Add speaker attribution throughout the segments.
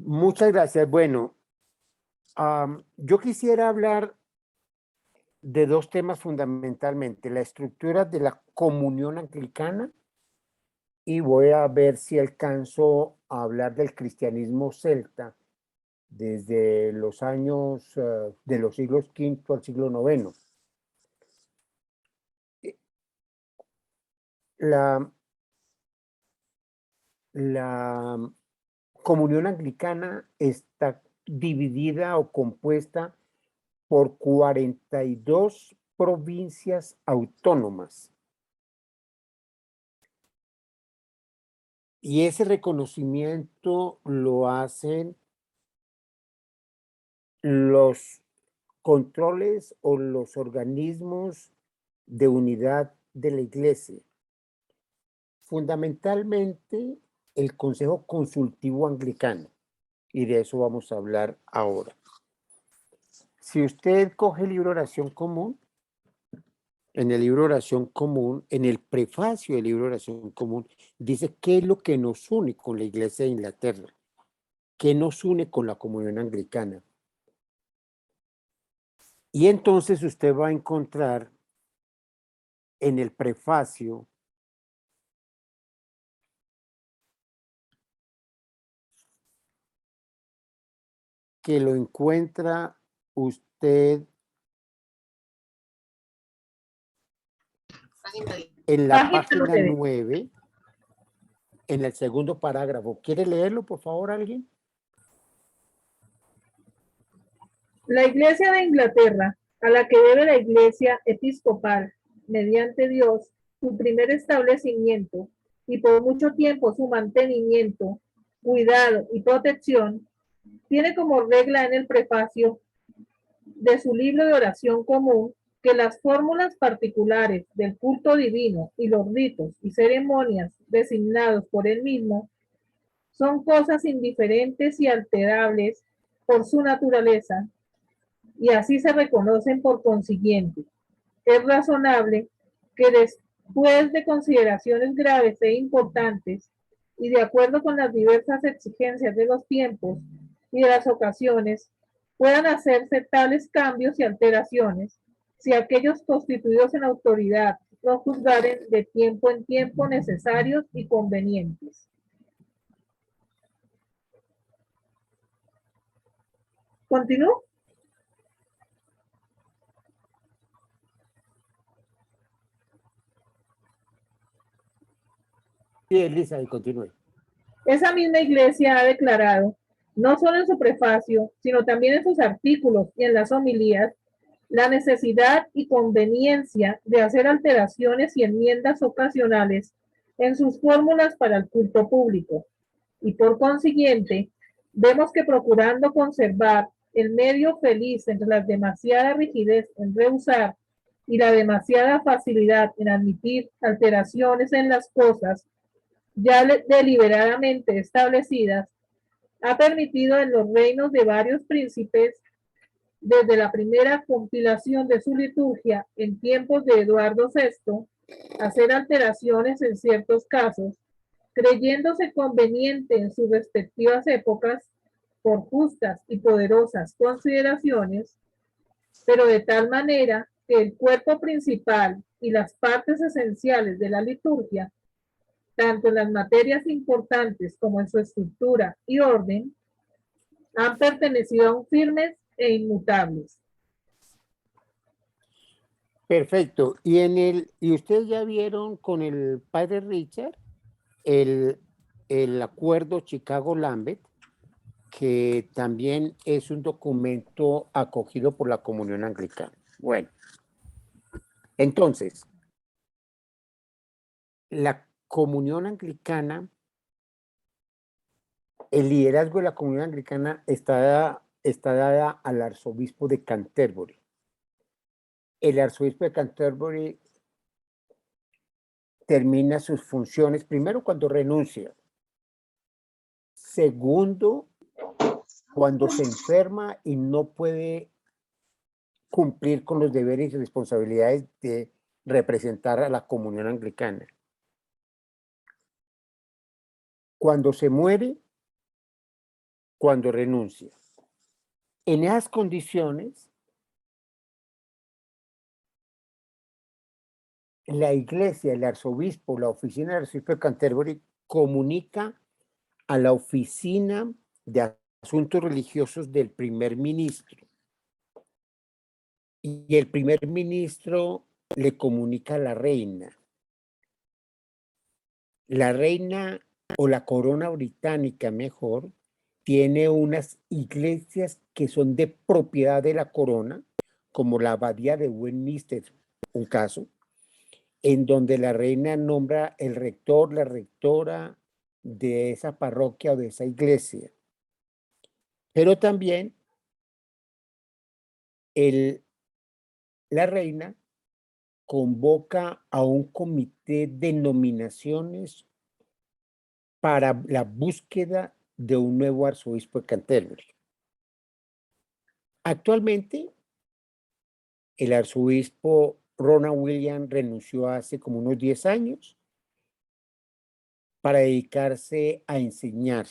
Speaker 1: Muchas gracias. Bueno, yo quisiera hablar de dos temas fundamentalmente, la estructura de la comunión anglicana y voy a ver si alcanzo a hablar del cristianismo celta desde los años de los siglos V al siglo IX. La, la comunión anglicana está dividida o compuesta por 42 provincias autónomas. Y ese reconocimiento lo hacen los controles o los organismos de unidad de la iglesia. Fundamentalmente el Consejo Consultivo Anglicano, y de eso vamos a hablar ahora. Si usted coge el libro de oración común, en el libro de oración común, en el prefacio del libro de oración común, dice qué es lo que nos une con la iglesia de Inglaterra, qué nos une con la comunión anglicana. Y entonces usted va a encontrar en el prefacio que lo encuentra usted en la página 9, en el segundo parágrafo. ¿Quiere leerlo, por favor, alguien?
Speaker 2: La Iglesia de Inglaterra, a la que debe la Iglesia episcopal, mediante Dios, su primer establecimiento y por mucho tiempo su mantenimiento, cuidado y protección, tiene como regla en el prefacio de su libro de oración común que las fórmulas particulares del culto divino y los ritos y ceremonias designados por él mismo son cosas indiferentes y alterables por su naturaleza, y así se reconocen por consiguiente. Es razonable que después de consideraciones graves e importantes y de acuerdo con las diversas exigencias de los tiempos y de las ocasiones, puedan hacerse tales cambios y alteraciones si aquellos constituidos en autoridad no juzgaren de tiempo en tiempo necesarios y convenientes. ¿Continúo?
Speaker 1: Sí, Elisa, y continúe.
Speaker 2: Esa misma iglesia ha declarado, no solo en su prefacio, sino también en sus artículos y en las homilías, la necesidad y conveniencia de hacer alteraciones y enmiendas ocasionales en sus fórmulas para el culto público. Y por consiguiente, vemos que procurando conservar el medio feliz entre la demasiada rigidez en rehusar y la demasiada facilidad en admitir alteraciones en las cosas ya deliberadamente establecidas, ha permitido en los reinos de varios príncipes, desde la primera compilación de su liturgia en tiempos de Eduardo VI, hacer alteraciones en ciertos casos, creyéndose conveniente en sus respectivas épocas, por justas y poderosas consideraciones, pero de tal manera que el cuerpo principal y las partes esenciales de la liturgia, tanto en las materias importantes como en su estructura y orden, han pertenecido aún firmes e inmutables.
Speaker 1: Perfecto. Y ustedes ya vieron con el padre Richard el, el acuerdo Chicago-Lambeth, que también es un documento acogido por la comunión anglicana. Bueno, entonces, la comunión anglicana, el liderazgo de la comunión anglicana está dada al arzobispo de Canterbury. El arzobispo de Canterbury termina sus funciones, primero cuando renuncia, segundo cuando se enferma y no puede cumplir con los deberes y responsabilidades de representar a la comunión anglicana. Cuando se muere, cuando renuncia. En esas condiciones, la iglesia, el arzobispo, la oficina del arzobispo de Canterbury comunica a la oficina de asuntos religiosos del primer ministro. Y el primer ministro le comunica a la reina. La reina o la corona británica, mejor, tiene unas iglesias que son de propiedad de la corona, como la abadía de Westminster, un caso, en donde la reina nombra el rector, la rectora de esa parroquia o de esa iglesia. Pero también la reina convoca a un comité de nominaciones para la búsqueda de un nuevo arzobispo de Canterbury. Actualmente, el arzobispo Ronald Williams renunció hace como unos 10 años para dedicarse a enseñar.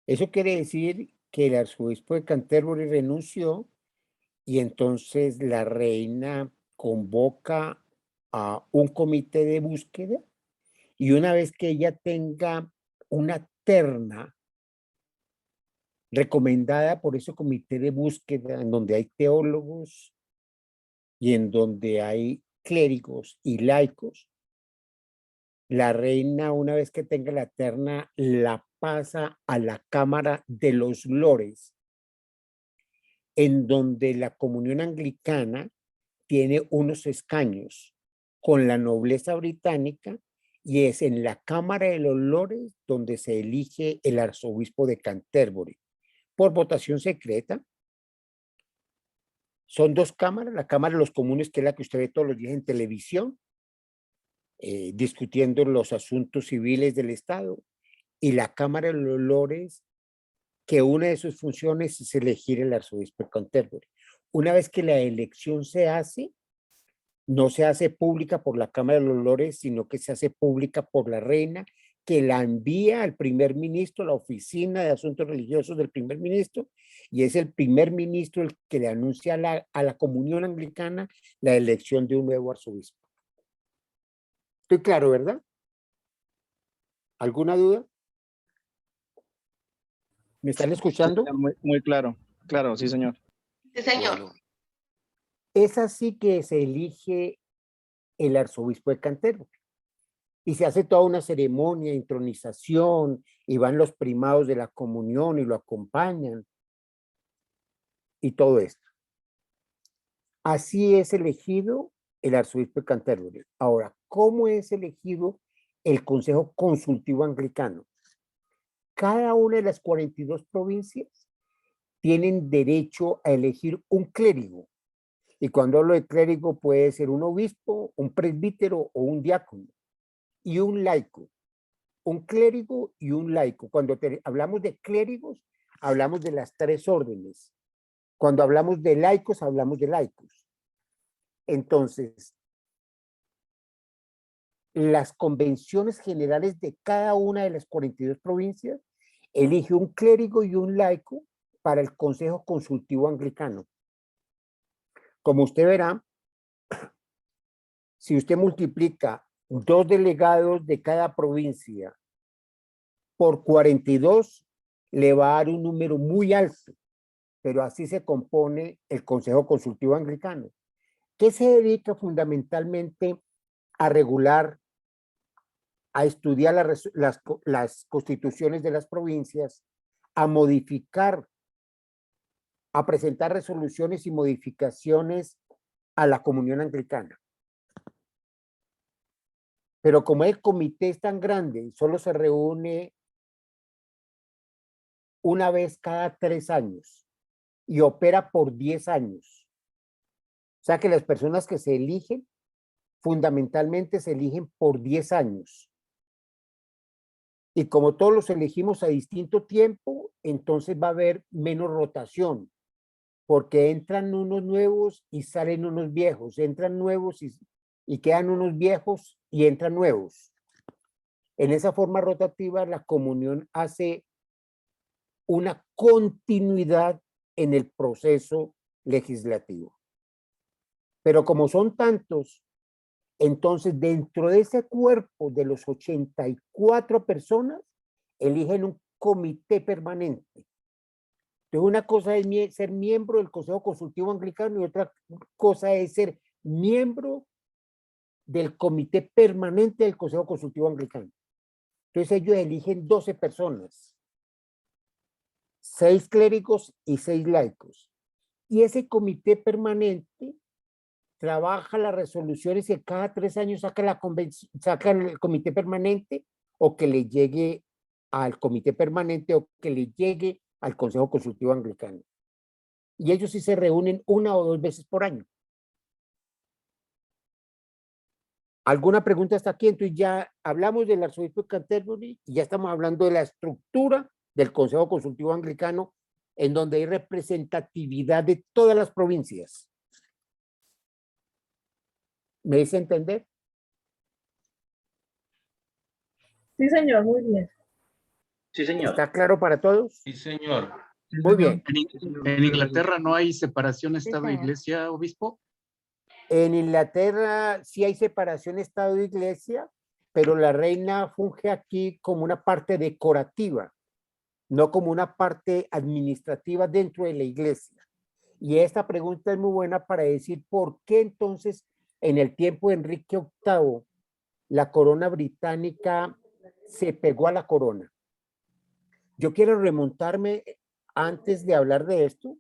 Speaker 1: Eso quiere decir que el arzobispo de Canterbury renunció y entonces la reina convoca a un comité de búsqueda y una vez que ella tenga una terna recomendada por ese comité de búsqueda en donde hay teólogos y en donde hay clérigos y laicos, la reina, una vez que tenga la terna, la pasa a la Cámara de los Lores, en donde la comunión anglicana tiene unos escaños con la nobleza británica y es en la Cámara de los Lores donde se elige el arzobispo de Canterbury por votación secreta. Son dos cámaras, la Cámara de los Comunes, que es la que usted ve todos los días en televisión, discutiendo los asuntos civiles del Estado, y la Cámara de los Lores, que una de sus funciones es elegir el arzobispo de Canterbury. Una vez que la elección se hace, no se hace pública por la Cámara de los Lores, sino que se hace pública por la reina, que la envía al primer ministro, a la oficina de asuntos religiosos del primer ministro, y es el primer ministro el que le anuncia a la comunión anglicana la elección de un nuevo arzobispo. Estoy claro, ¿verdad? ¿Alguna duda? ¿Me están escuchando?
Speaker 3: Muy claro, claro, sí, señor.
Speaker 4: Sí, señor.
Speaker 1: Bueno, es así que se elige el arzobispo de Canterbury. Y se hace toda una ceremonia, intronización, y van los primados de la comunión y lo acompañan, y todo esto. Así es elegido el arzobispo de Canterbury. Ahora, ¿cómo es elegido el Consejo Consultivo Anglicano? Cada una de las 42 provincias tienen derecho a elegir un clérigo. Y cuando hablo de clérigo puede ser un obispo, un presbítero o un diácono. Y un laico. Un clérigo y un laico. Cuando hablamos de clérigos, hablamos de las tres órdenes. Cuando hablamos de laicos, hablamos de laicos. Entonces, las convenciones generales de cada una de las 42 provincias elige un clérigo y un laico para el Consejo Consultivo Anglicano. Como usted verá, si usted multiplica 2 delegados de cada provincia por 42, le va a dar un número muy alto, pero así se compone el Consejo Consultivo Anglicano, que se dedica fundamentalmente a regular, a estudiar las constituciones de las provincias, a modificar, a presentar resoluciones y modificaciones a la comunión anglicana. Pero como el comité es tan grande y solo se reúne una vez cada 3 años y opera por 10 años, o sea que las personas que se eligen fundamentalmente se eligen por 10 años. Y como todos los elegimos a distinto tiempo, entonces va a haber menos rotación, porque entran unos nuevos y salen unos viejos, entran nuevos y quedan unos viejos y entran nuevos. En esa forma rotativa, la comunión hace una continuidad en el proceso legislativo. Pero como son tantos, entonces dentro de ese cuerpo de los 84 personas, eligen un comité permanente. Entonces una cosa es ser miembro del Consejo Consultivo Anglicano y otra cosa es ser miembro del comité permanente del Consejo Consultivo Anglicano. Entonces ellos eligen 12 personas, 6 clérigos y 6 laicos. Y ese comité permanente trabaja las resoluciones que cada 3 años saca el comité permanente, o que le llegue al comité permanente o que le llegue al Consejo Consultivo Anglicano. Y ellos sí se reúnen 1 o 2 veces por año. ¿Alguna pregunta hasta aquí? Entonces ya hablamos del arzobispo de Canterbury y ya estamos hablando de la estructura del Consejo Consultivo Anglicano, en donde hay representatividad de todas las provincias. ¿Me hice entender?
Speaker 2: Sí, señor, muy bien.
Speaker 4: Sí, señor.
Speaker 1: ¿Está claro para todos?
Speaker 5: Sí, señor.
Speaker 1: Muy bien.
Speaker 6: En Inglaterra no hay separación Estado-Iglesia, obispo.
Speaker 1: En Inglaterra sí hay separación Estado-Iglesia, pero la reina funge aquí como una parte decorativa, no como una parte administrativa dentro de la iglesia. Y esta pregunta es muy buena para decir por qué entonces en el tiempo de Enrique VIII la corona británica se pegó a la corona. Yo quiero remontarme, antes de hablar de esto,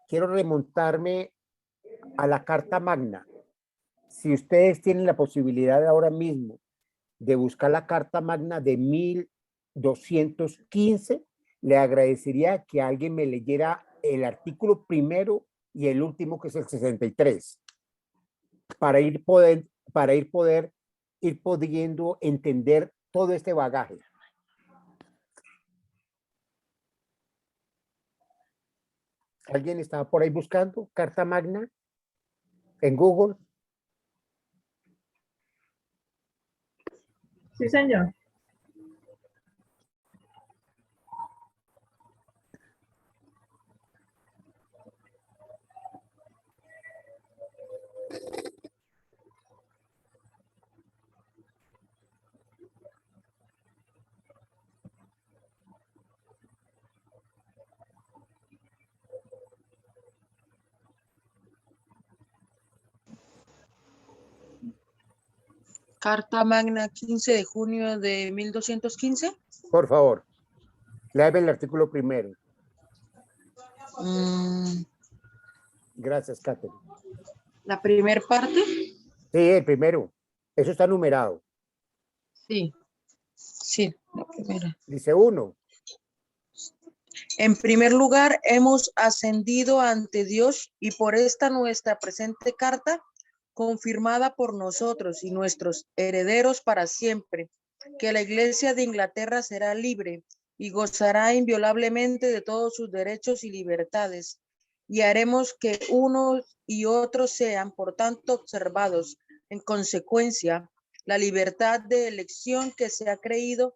Speaker 1: quiero remontarme a la Carta Magna. Si ustedes tienen la posibilidad ahora mismo de buscar la Carta Magna de 1215, le agradecería que alguien me leyera el artículo primero y el último, que es el 63, para ir pudiendo entender todo este bagaje. ¿Alguien estaba por ahí buscando Carta Magna en Google?
Speaker 2: Sí, señor.
Speaker 7: Carta Magna, 15 de junio de 1215.
Speaker 1: Por favor, léame el artículo primero. Gracias, Catherine.
Speaker 7: La primera parte.
Speaker 1: Sí, el primero. Eso está numerado.
Speaker 7: Sí, sí, la primera.
Speaker 1: Dice 1.
Speaker 7: En primer lugar, hemos ascendido ante Dios y por esta nuestra presente carta, confirmada por nosotros y nuestros herederos para siempre, que la Iglesia de Inglaterra será libre y gozará inviolablemente de todos sus derechos y libertades, y haremos que unos y otros sean, por tanto, observados. En consecuencia, la libertad de elección que se ha creído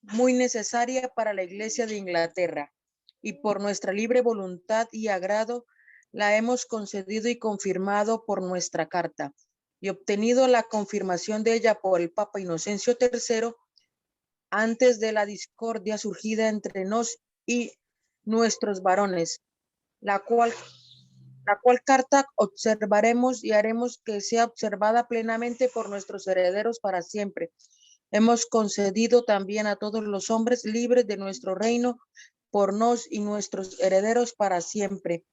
Speaker 7: muy necesaria para la Iglesia de Inglaterra, y por nuestra libre voluntad y agrado la hemos concedido y confirmado por nuestra carta, y obtenido la confirmación de ella por el Papa Inocencio III, antes de la discordia surgida entre nos y nuestros varones, la cual carta observaremos y haremos que sea observada plenamente por nuestros herederos para siempre. Hemos concedido también a todos los hombres libres de nuestro reino por nos y nuestros herederos para siempre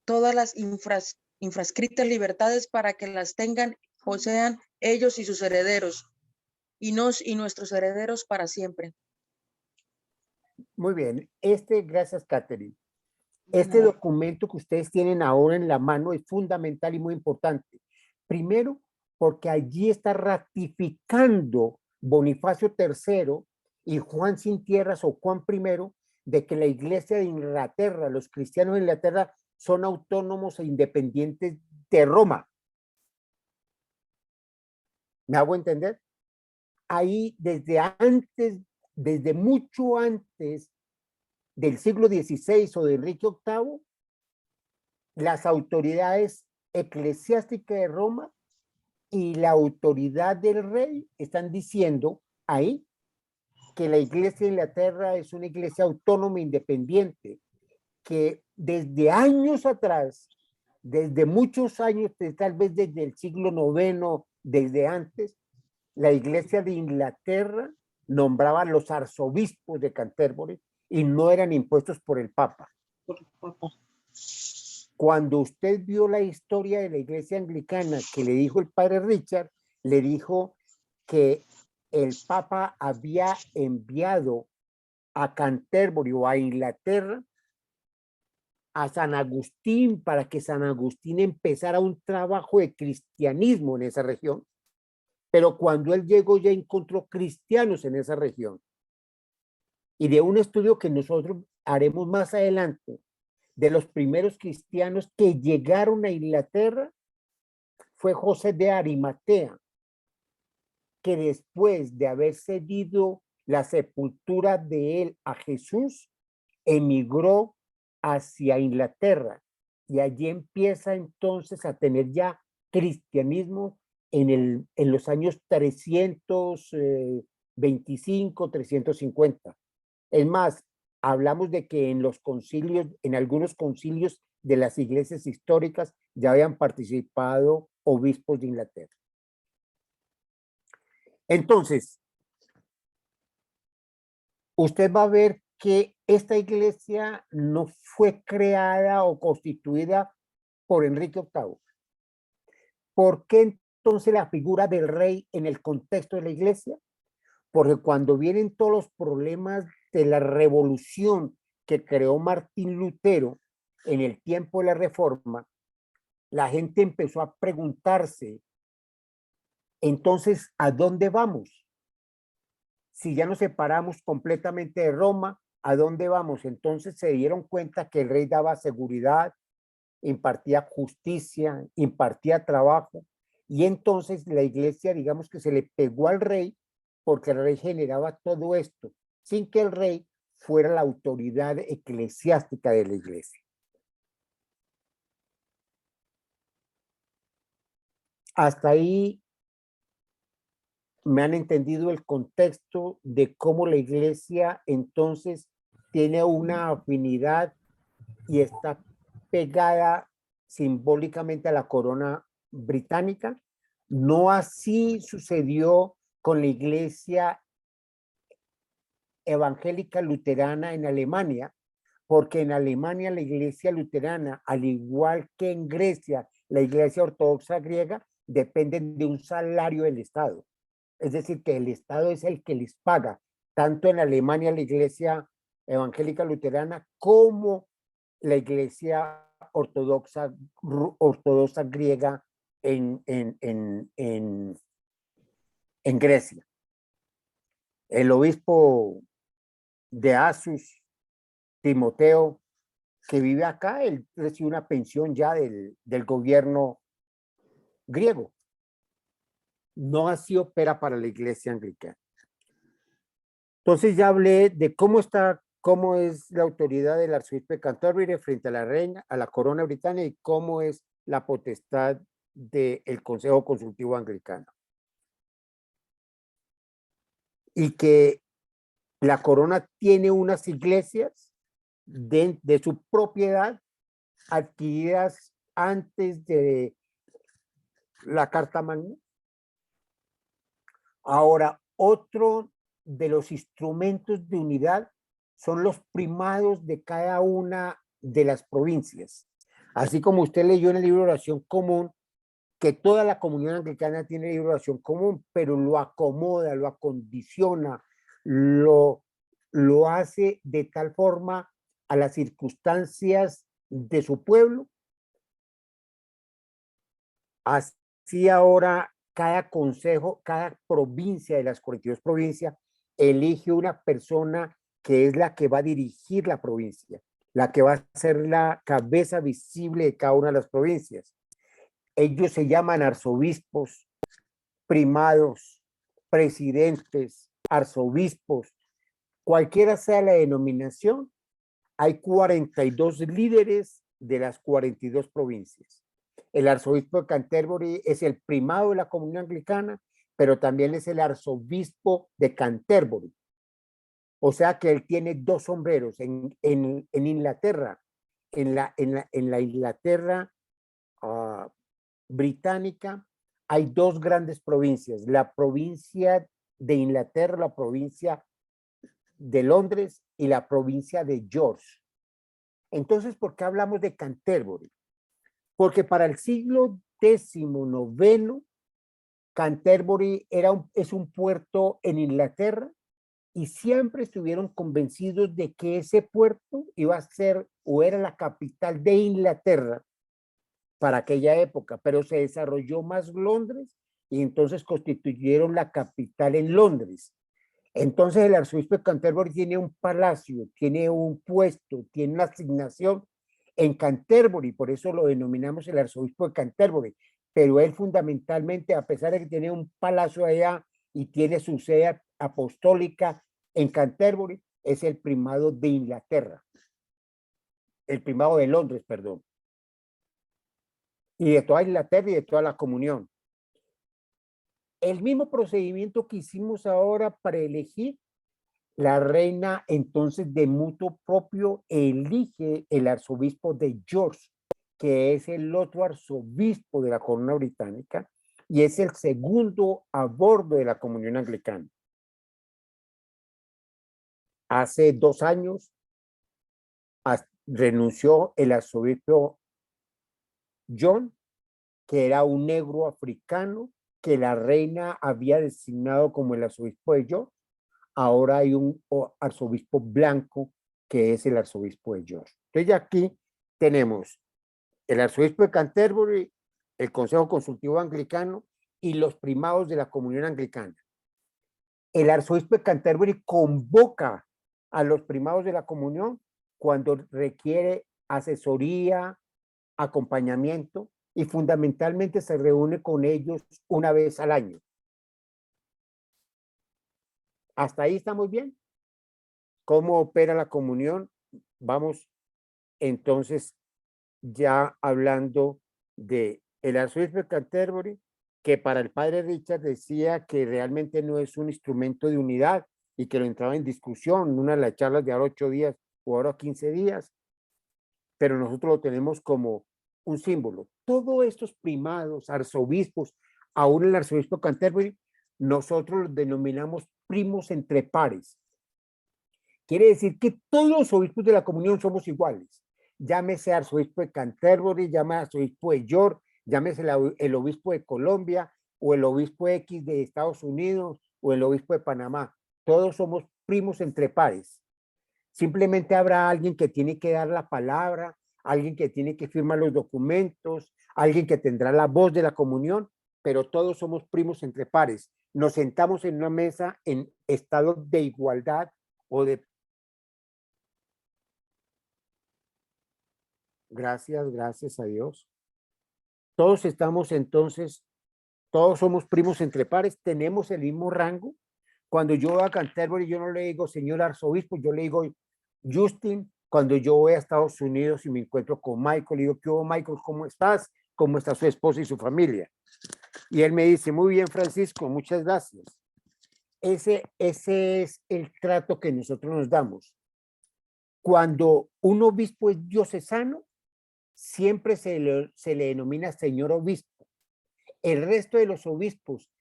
Speaker 7: todas las infrascritas libertades para que las tengan, posean ellos y sus herederos, y nos y nuestros herederos para siempre.
Speaker 1: Muy bien. Gracias, Catherine. Este documento que ustedes tienen ahora en la mano es fundamental y muy importante. Primero, porque allí está ratificando Bonifacio III y Juan sin tierras o Juan I de que la Iglesia de Inglaterra, los cristianos de Inglaterra, son autónomos e independientes de Roma. ¿Me hago entender? Ahí, desde antes, desde mucho antes del siglo XVI o de Enrique VIII, las autoridades eclesiásticas de Roma y la autoridad del rey están diciendo ahí que la iglesia de Inglaterra es una iglesia autónoma e independiente, que desde años atrás, desde muchos años, tal vez desde el siglo IX, desde antes, la iglesia de Inglaterra nombraba a los arzobispos de Canterbury y no eran impuestos por el Papa. Cuando usted vio la historia de la iglesia anglicana que le dijo el padre Richard, le dijo que el Papa había enviado a Canterbury o a Inglaterra a San Agustín para que San Agustín empezara un trabajo de cristianismo en esa región. Pero cuando él llegó ya encontró cristianos en esa región. Y de un estudio que nosotros haremos más adelante, de los primeros cristianos que llegaron a Inglaterra, fue José de Arimatea, que después de haber cedido la sepultura de él a Jesús, emigró hacia Inglaterra y allí empieza entonces a tener ya cristianismo en los años 325, 350. Es más, hablamos de que en los concilios, en algunos concilios de las iglesias históricas ya habían participado obispos de Inglaterra. Entonces, usted va a ver que esta iglesia no fue creada o constituida por Enrique VIII. ¿Por qué entonces la figura del rey en el contexto de la iglesia? Porque cuando vienen todos los problemas de la revolución que creó Martín Lutero en el tiempo de la Reforma, la gente empezó a preguntarse, entonces, ¿a dónde vamos? Si ya nos separamos completamente de Roma, ¿a dónde vamos? Entonces se dieron cuenta que el rey daba seguridad, impartía justicia, impartía trabajo, y entonces la iglesia, digamos que se le pegó al rey porque el rey generaba todo esto, sin que el rey fuera la autoridad eclesiástica de la iglesia. Hasta ahí me han entendido el contexto de cómo la iglesia entonces tiene una afinidad y está pegada simbólicamente a la corona británica. No así sucedió con la iglesia evangélica luterana en Alemania, porque en Alemania la iglesia luterana, al igual que en Grecia, la iglesia ortodoxa griega, dependen de un salario del Estado. Es decir, que el Estado es el que les paga, tanto en Alemania la iglesia evangélica luterana como la iglesia ortodoxa griega en Grecia. El obispo de Asus, Timoteo, que vive acá, él recibe una pensión ya del gobierno griego. No así opera para la iglesia anglicana. Entonces ya hablé de cómo es la autoridad del arzobispo de Canterbury frente a la reina, a la corona británica, y cómo es la potestad del Consejo Consultivo Anglicano. Y que la corona tiene unas iglesias de su propiedad adquiridas antes de la Carta Magna. Ahora, otro de los instrumentos de unidad son los primados de cada una de las provincias. Así como usted leyó en el libro de oración común, que toda la comunidad anglicana tiene libro de oración común, pero lo acomoda, lo acondiciona, lo hace de tal forma a las circunstancias de su pueblo. Así ahora cada consejo, cada provincia de las 42 provincias elige una persona que es la que va a dirigir la provincia, la que va a ser la cabeza visible de cada una de las provincias. Ellos se llaman arzobispos, primados, presidentes, arzobispos, Cualquiera sea la denominación, hay 42 líderes de las 42 provincias. El arzobispo de Canterbury es el primado de la comunión anglicana, pero también es el arzobispo de Canterbury. O sea que él tiene dos sombreros. En Inglaterra, en la Inglaterra británica, hay dos grandes provincias. La provincia de Inglaterra, la provincia de Londres y la provincia de York. Entonces, ¿por qué hablamos de Canterbury? Porque para el siglo XIX, Canterbury es un puerto en Inglaterra y siempre estuvieron convencidos de que ese puerto iba a ser o era la capital de Inglaterra para aquella época, pero se desarrolló más Londres y entonces constituyeron la capital en Londres. Entonces el arzobispo de Canterbury tiene un palacio, tiene un puesto, tiene una asignación en Canterbury, por eso lo denominamos el arzobispo de Canterbury, pero él fundamentalmente, a pesar de que tiene un palacio allá y tiene su sede apostólica en Canterbury, es el primado de Inglaterra, el primado de Londres, perdón, y de toda Inglaterra y de toda la comunión. El mismo procedimiento que hicimos ahora para elegir, la reina entonces de mutuo propio elige el arzobispo de York, que es el otro arzobispo de la corona británica y es el segundo a bordo de la comunión anglicana. Hace 2 años renunció el arzobispo John, que era un negro africano que la reina había designado como el arzobispo de York. Ahora hay un arzobispo blanco que es el arzobispo de York. Entonces ya aquí tenemos el arzobispo de Canterbury, el Consejo Consultivo Anglicano y los primados de la comunión anglicana. El arzobispo de Canterbury convoca a los primados de la comunión cuando requiere asesoría, acompañamiento y fundamentalmente se reúne con ellos una vez al año. ¿Hasta ahí estamos bien? ¿Cómo opera la comunión? Vamos entonces ya hablando de el arzobispo de Canterbury, que para el padre Richard decía que realmente no es un instrumento de unidad y que lo entraba en discusión en una de las charlas de ahora 8 días o ahora 15 días, pero nosotros lo tenemos como un símbolo. Todos estos primados, arzobispos, aún el arzobispo de Canterbury, nosotros los denominamos primos entre pares. Quiere decir que todos los obispos de la comunión somos iguales. Llámese arzobispo de Canterbury, llámese arzobispo de York, llámese el obispo de Colombia o el obispo X de Estados Unidos o el obispo de Panamá. Todos somos primos entre pares. Simplemente habrá alguien que tiene que dar la palabra, alguien que tiene que firmar los documentos, alguien que tendrá la voz de la comunión, pero todos somos primos entre pares. Nos sentamos en una mesa en estado de igualdad o de... Gracias a Dios. Todos estamos entonces, todos somos primos entre pares, tenemos el mismo rango. Cuando yo voy a Canterbury, yo no le digo señor arzobispo, yo le digo Justin. Cuando yo voy a Estados Unidos y me encuentro con Michael, le digo, ¿qué hubo, Michael? ¿Cómo estás? ¿Cómo está su esposa y su familia? Y él me dice, muy bien, Francisco, muchas gracias. Ese es el trato que nosotros nos damos. Cuando un obispo es diocesano, siempre se le denomina señor obispo. El resto de los obispos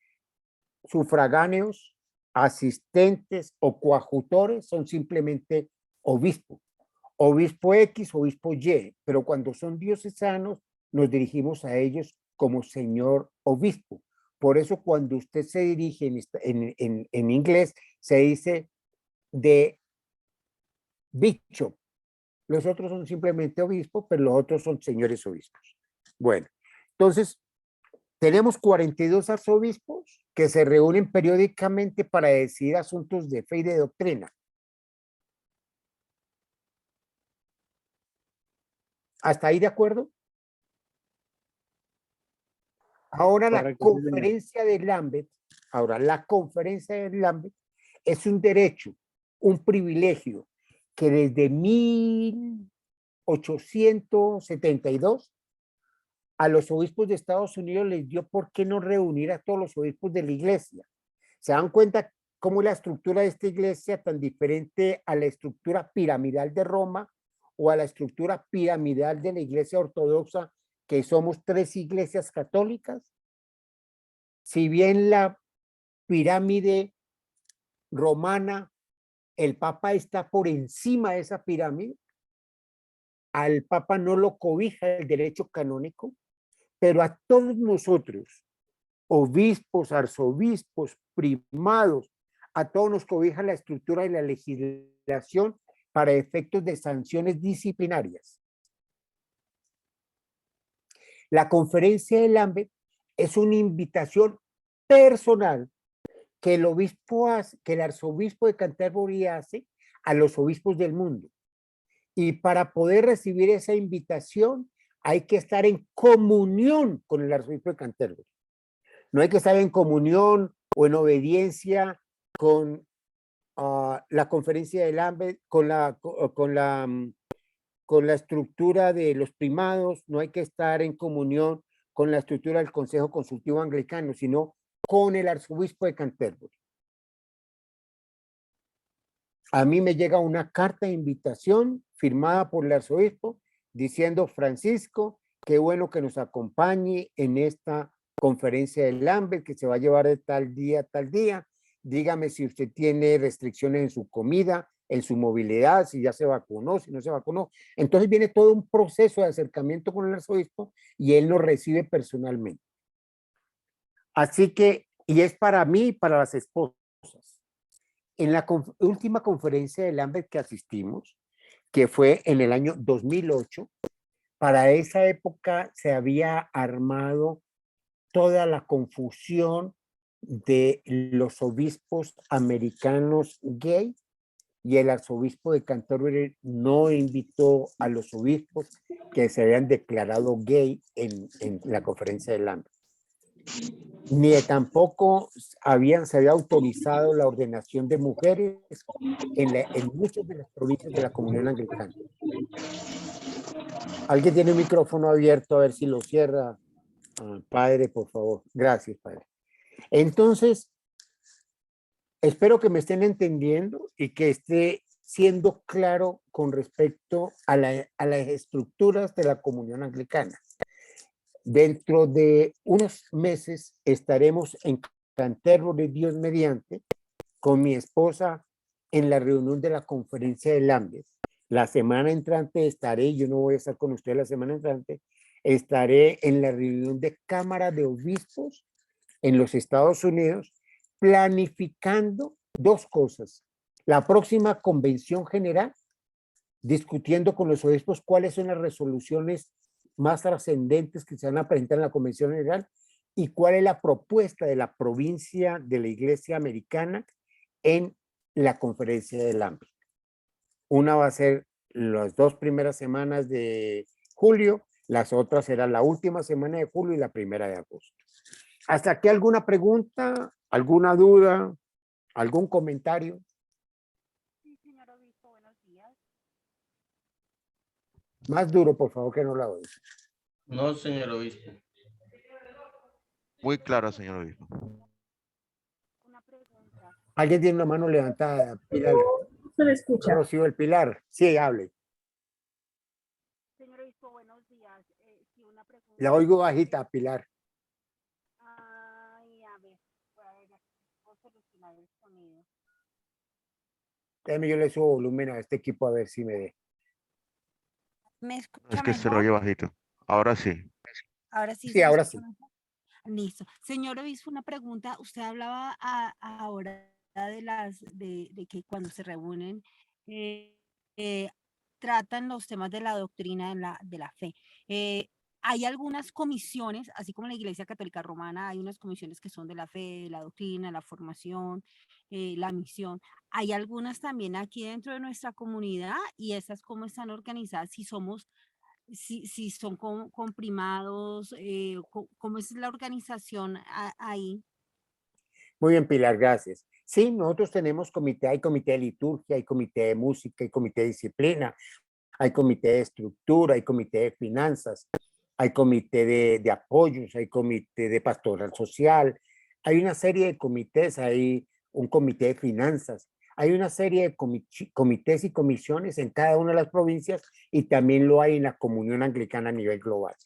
Speaker 1: sufragáneos, asistentes o coadjutores son simplemente obispo. Obispo X, obispo Y, pero cuando son diocesanos nos dirigimos a ellos como señor obispo. Por eso cuando usted se dirige en inglés se dice de bishop. Los otros son simplemente obispos, pero los otros son señores obispos. Bueno, entonces tenemos 42 arzobispos que se reúnen periódicamente para decidir asuntos de fe y de doctrina. ¿Hasta ahí de acuerdo? Ahora la conferencia de Lambeth, es un derecho un privilegio que desde 1872 a los obispos de Estados Unidos les dio por qué no reunir a todos los obispos de la iglesia. ¿Se dan cuenta cómo la estructura de esta iglesia tan diferente a la estructura piramidal de Roma o a la estructura piramidal de la iglesia ortodoxa, que somos 3 iglesias católicas? Si bien la pirámide romana, el Papa está por encima de esa pirámide, al Papa no lo cobija el derecho canónico, pero a todos nosotros, obispos, arzobispos, primados, a todos nos cobija la estructura de la legislación para efectos de sanciones disciplinarias. La conferencia de Lambeth es una invitación personal que el obispo hace, que el arzobispo de Canterbury hace a los obispos del mundo. Y para poder recibir esa invitación hay que estar en comunión con el arzobispo de Canterbury. No hay que estar en comunión o en obediencia con la conferencia de Lambeth, con la estructura de los primados, no hay que estar en comunión con la estructura del Consejo Consultivo Anglicano, sino con el arzobispo de Canterbury. A mí me llega una carta de invitación firmada por el arzobispo diciendo: Francisco, qué bueno que nos acompañe en esta conferencia de Lambeth que se va a llevar de tal día a tal día. Dígame si usted tiene restricciones en su comida, en su movilidad, si ya se vacunó, si no se vacunó. Entonces viene todo un proceso de acercamiento con el arzobispo y él nos recibe personalmente. Así que, y es para mí y para las esposas. En la última conferencia de Lambeth que asistimos, que fue en el año 2008, para esa época se había armado toda la confusión de los obispos americanos gay, y el arzobispo de Canterbury no invitó a los obispos que se habían declarado gay en la conferencia de Lambeth. Ni tampoco se había autorizado la ordenación de mujeres en muchas de las provincias de la Comunión Anglicana. Alguien tiene un micrófono abierto, a ver si lo cierra. Padre, por favor. Gracias, padre. Entonces, espero que me estén entendiendo y que esté siendo claro con respecto a las estructuras de la Comunión Anglicana. Dentro de unos meses estaremos en Canterbury, Dios mediante, con mi esposa en la reunión de la conferencia de Lambeth. La semana entrante estaré, yo no voy a estar con usted la semana entrante, estaré en la reunión de Cámara de Obispos en los Estados Unidos, planificando 2 cosas. La próxima convención general, discutiendo con los obispos cuáles son las resoluciones más trascendentes que se van a presentar en la convención general y cuál es la propuesta de la provincia de la Iglesia Americana en la conferencia de Lambeth. Una va a ser las 2 primeras semanas de julio, las otras será la última semana de julio y la primera de agosto. ¿Hasta aquí alguna pregunta, alguna duda, algún comentario?
Speaker 4: Sí, señor obispo, buenos días.
Speaker 1: Más duro, por favor, que no la oigo.
Speaker 5: No, señor obispo.
Speaker 8: Muy claro, señor obispo.
Speaker 4: Una pregunta.
Speaker 1: ¿Alguien tiene una mano levantada? Pilar.
Speaker 2: Se le escucha.
Speaker 1: Rocío del Pilar. Sí, hable.
Speaker 4: Señor obispo, buenos días. Sí, una pregunta.
Speaker 1: La oigo bajita, Pilar.
Speaker 4: Ay, a ver, voy a solucionar el sonido.
Speaker 1: Déjeme, yo le subo volumen a este equipo a ver si me ve.
Speaker 4: ¿Me
Speaker 8: Es
Speaker 4: escucha
Speaker 8: que se lo
Speaker 4: mejor?
Speaker 8: oye bajito. Ahora sí.
Speaker 4: Ahora sí.
Speaker 1: Sí,
Speaker 4: ¿Se me
Speaker 1: ahora
Speaker 4: escucha
Speaker 1: sí.
Speaker 4: mejor? Listo. Señor obispo, una pregunta. Usted hablaba ahora de que cuando se reúnen eh, eh, tratan los temas de la doctrina de la fe. Hay algunas comisiones, así como en la Iglesia Católica Romana, hay unas comisiones que son de la fe, la doctrina, la formación, la misión. Hay algunas también aquí dentro de nuestra comunidad y esas cómo están organizadas, si son con primados, cómo es la organización ahí.
Speaker 1: Muy bien, Pilar, gracias. Sí, nosotros tenemos comité, hay comité de liturgia, hay comité de música, hay comité de disciplina, hay comité de estructura, hay comité de finanzas, hay comité de apoyos, hay comité de pastoral social, hay una serie de comités, hay un comité de finanzas, hay una serie de comités y comisiones en cada una de las provincias y también lo hay en la Comunión Anglicana a nivel global.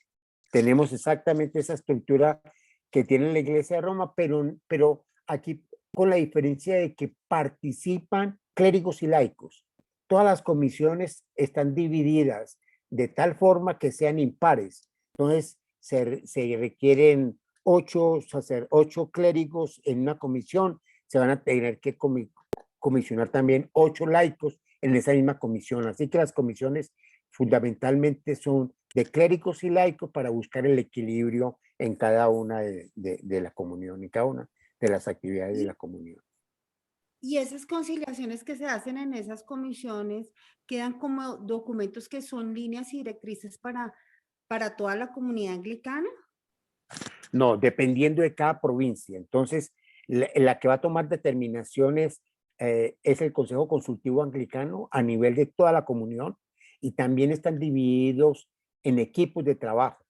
Speaker 1: Tenemos exactamente esa estructura que tiene la Iglesia de Roma, pero aquí con la diferencia de que participan clérigos y laicos. Todas las comisiones están divididas de tal forma que sean impares. Entonces, se requieren 8 clérigos en una comisión. Se van a tener que comisionar también 8 laicos en esa misma comisión. Así que las comisiones fundamentalmente son de clérigos y laicos para buscar el equilibrio en cada una de la comunión, en cada una de las actividades de la comunión.
Speaker 4: Y esas conciliaciones que se hacen en esas comisiones quedan como documentos que son líneas y directrices para toda la comunidad anglicana.
Speaker 1: No, dependiendo de cada provincia. Entonces, la que va a tomar determinaciones es el Consejo Consultivo Anglicano a nivel de toda la comunión y también están divididos en equipos de trabajo.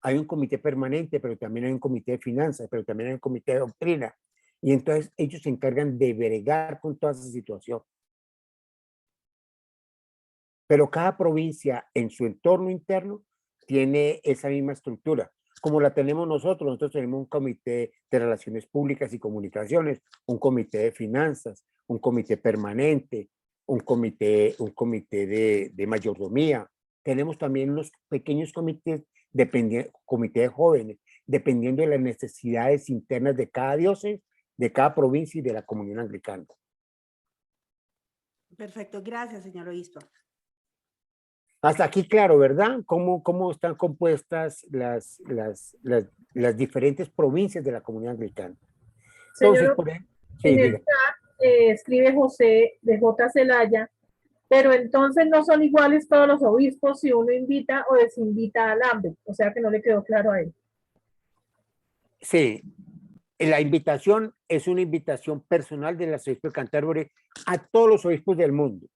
Speaker 1: Hay un comité permanente, pero también hay un comité de finanzas, pero también hay un comité de doctrina. Y entonces ellos se encargan de bregar con toda esa situación. Pero cada provincia en su entorno interno tiene esa misma estructura, como la tenemos nosotros. Nosotros tenemos un comité de relaciones públicas y comunicaciones, un comité de finanzas, un comité permanente, un comité de mayordomía. Tenemos también unos pequeños comités, comité de jóvenes, dependiendo de las necesidades internas de cada diócesis, de cada provincia y de la comunión anglicana.
Speaker 4: Perfecto, gracias, señor obispo.
Speaker 1: Hasta aquí, claro, ¿verdad? ¿Cómo están compuestas las diferentes provincias de la comunidad anglicana? Entonces,
Speaker 2: Señor,
Speaker 1: por ejemplo, sí,
Speaker 2: en el
Speaker 1: diga.
Speaker 2: chat escribe José de J. Celaya, pero entonces no son iguales todos los obispos si uno invita o desinvita al AMBE, o sea que no le quedó claro a él.
Speaker 1: Sí, la invitación es una invitación personal del arzobispo de Canterbury a todos los obispos del mundo.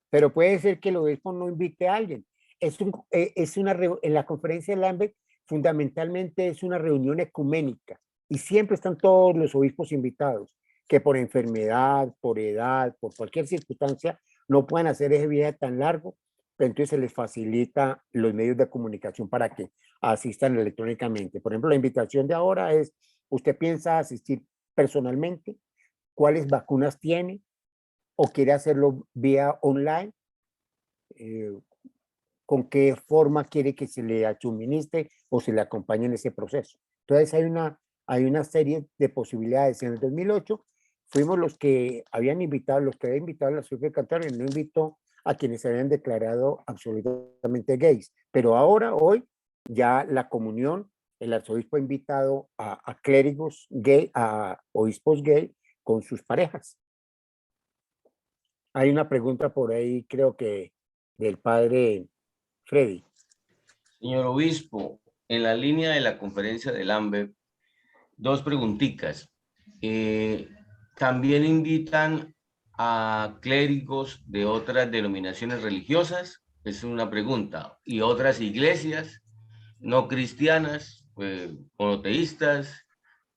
Speaker 1: Pero puede ser que el obispo no invite a alguien. En la conferencia del AMBE fundamentalmente es una reunión ecuménica y siempre están todos los obispos invitados, que por enfermedad, por edad, por cualquier circunstancia, no pueden hacer ese viaje tan largo, pero entonces se les facilita los medios de comunicación para que asistan electrónicamente. Por ejemplo, la invitación de ahora es, ¿usted piensa asistir personalmente? ¿Cuáles vacunas tiene? ¿O quiere hacerlo vía online? ¿Con qué forma quiere que se le suministre o se le acompañe en ese proceso? Entonces hay una serie de posibilidades. En el 2008 fuimos los que habían invitado, a la ciudad de Cantabria, no invitó a quienes se habían declarado absolutamente gays. Pero ahora, hoy, ya la comunión, el arzobispo ha invitado a clérigos gay, a obispos gay con sus parejas. Hay una pregunta por ahí, creo que del padre Freddy.
Speaker 5: Señor obispo, en la línea de la conferencia del AMBE, 2 preguntitas. ¿También invitan a clérigos de otras denominaciones religiosas? Es una pregunta. ¿Y otras iglesias no cristianas, monoteístas?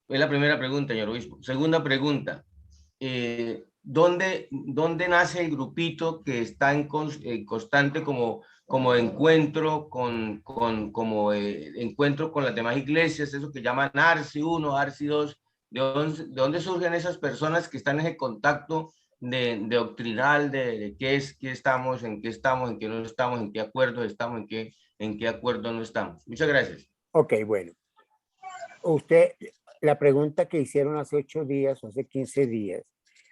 Speaker 5: Es la primera pregunta, señor obispo. Segunda pregunta. ¿Dónde nace el grupito que está en constante como encuentro encuentro con las demás iglesias, eso que llaman ARSI 1, ARSI 2? ¿De dónde surgen esas personas que están en ese contacto de doctrinal, de qué estamos, en qué no estamos, en qué acuerdo estamos, en qué acuerdo no estamos? Muchas gracias.
Speaker 1: Ok, bueno. La pregunta que hicieron hace 8 días o hace 15 días,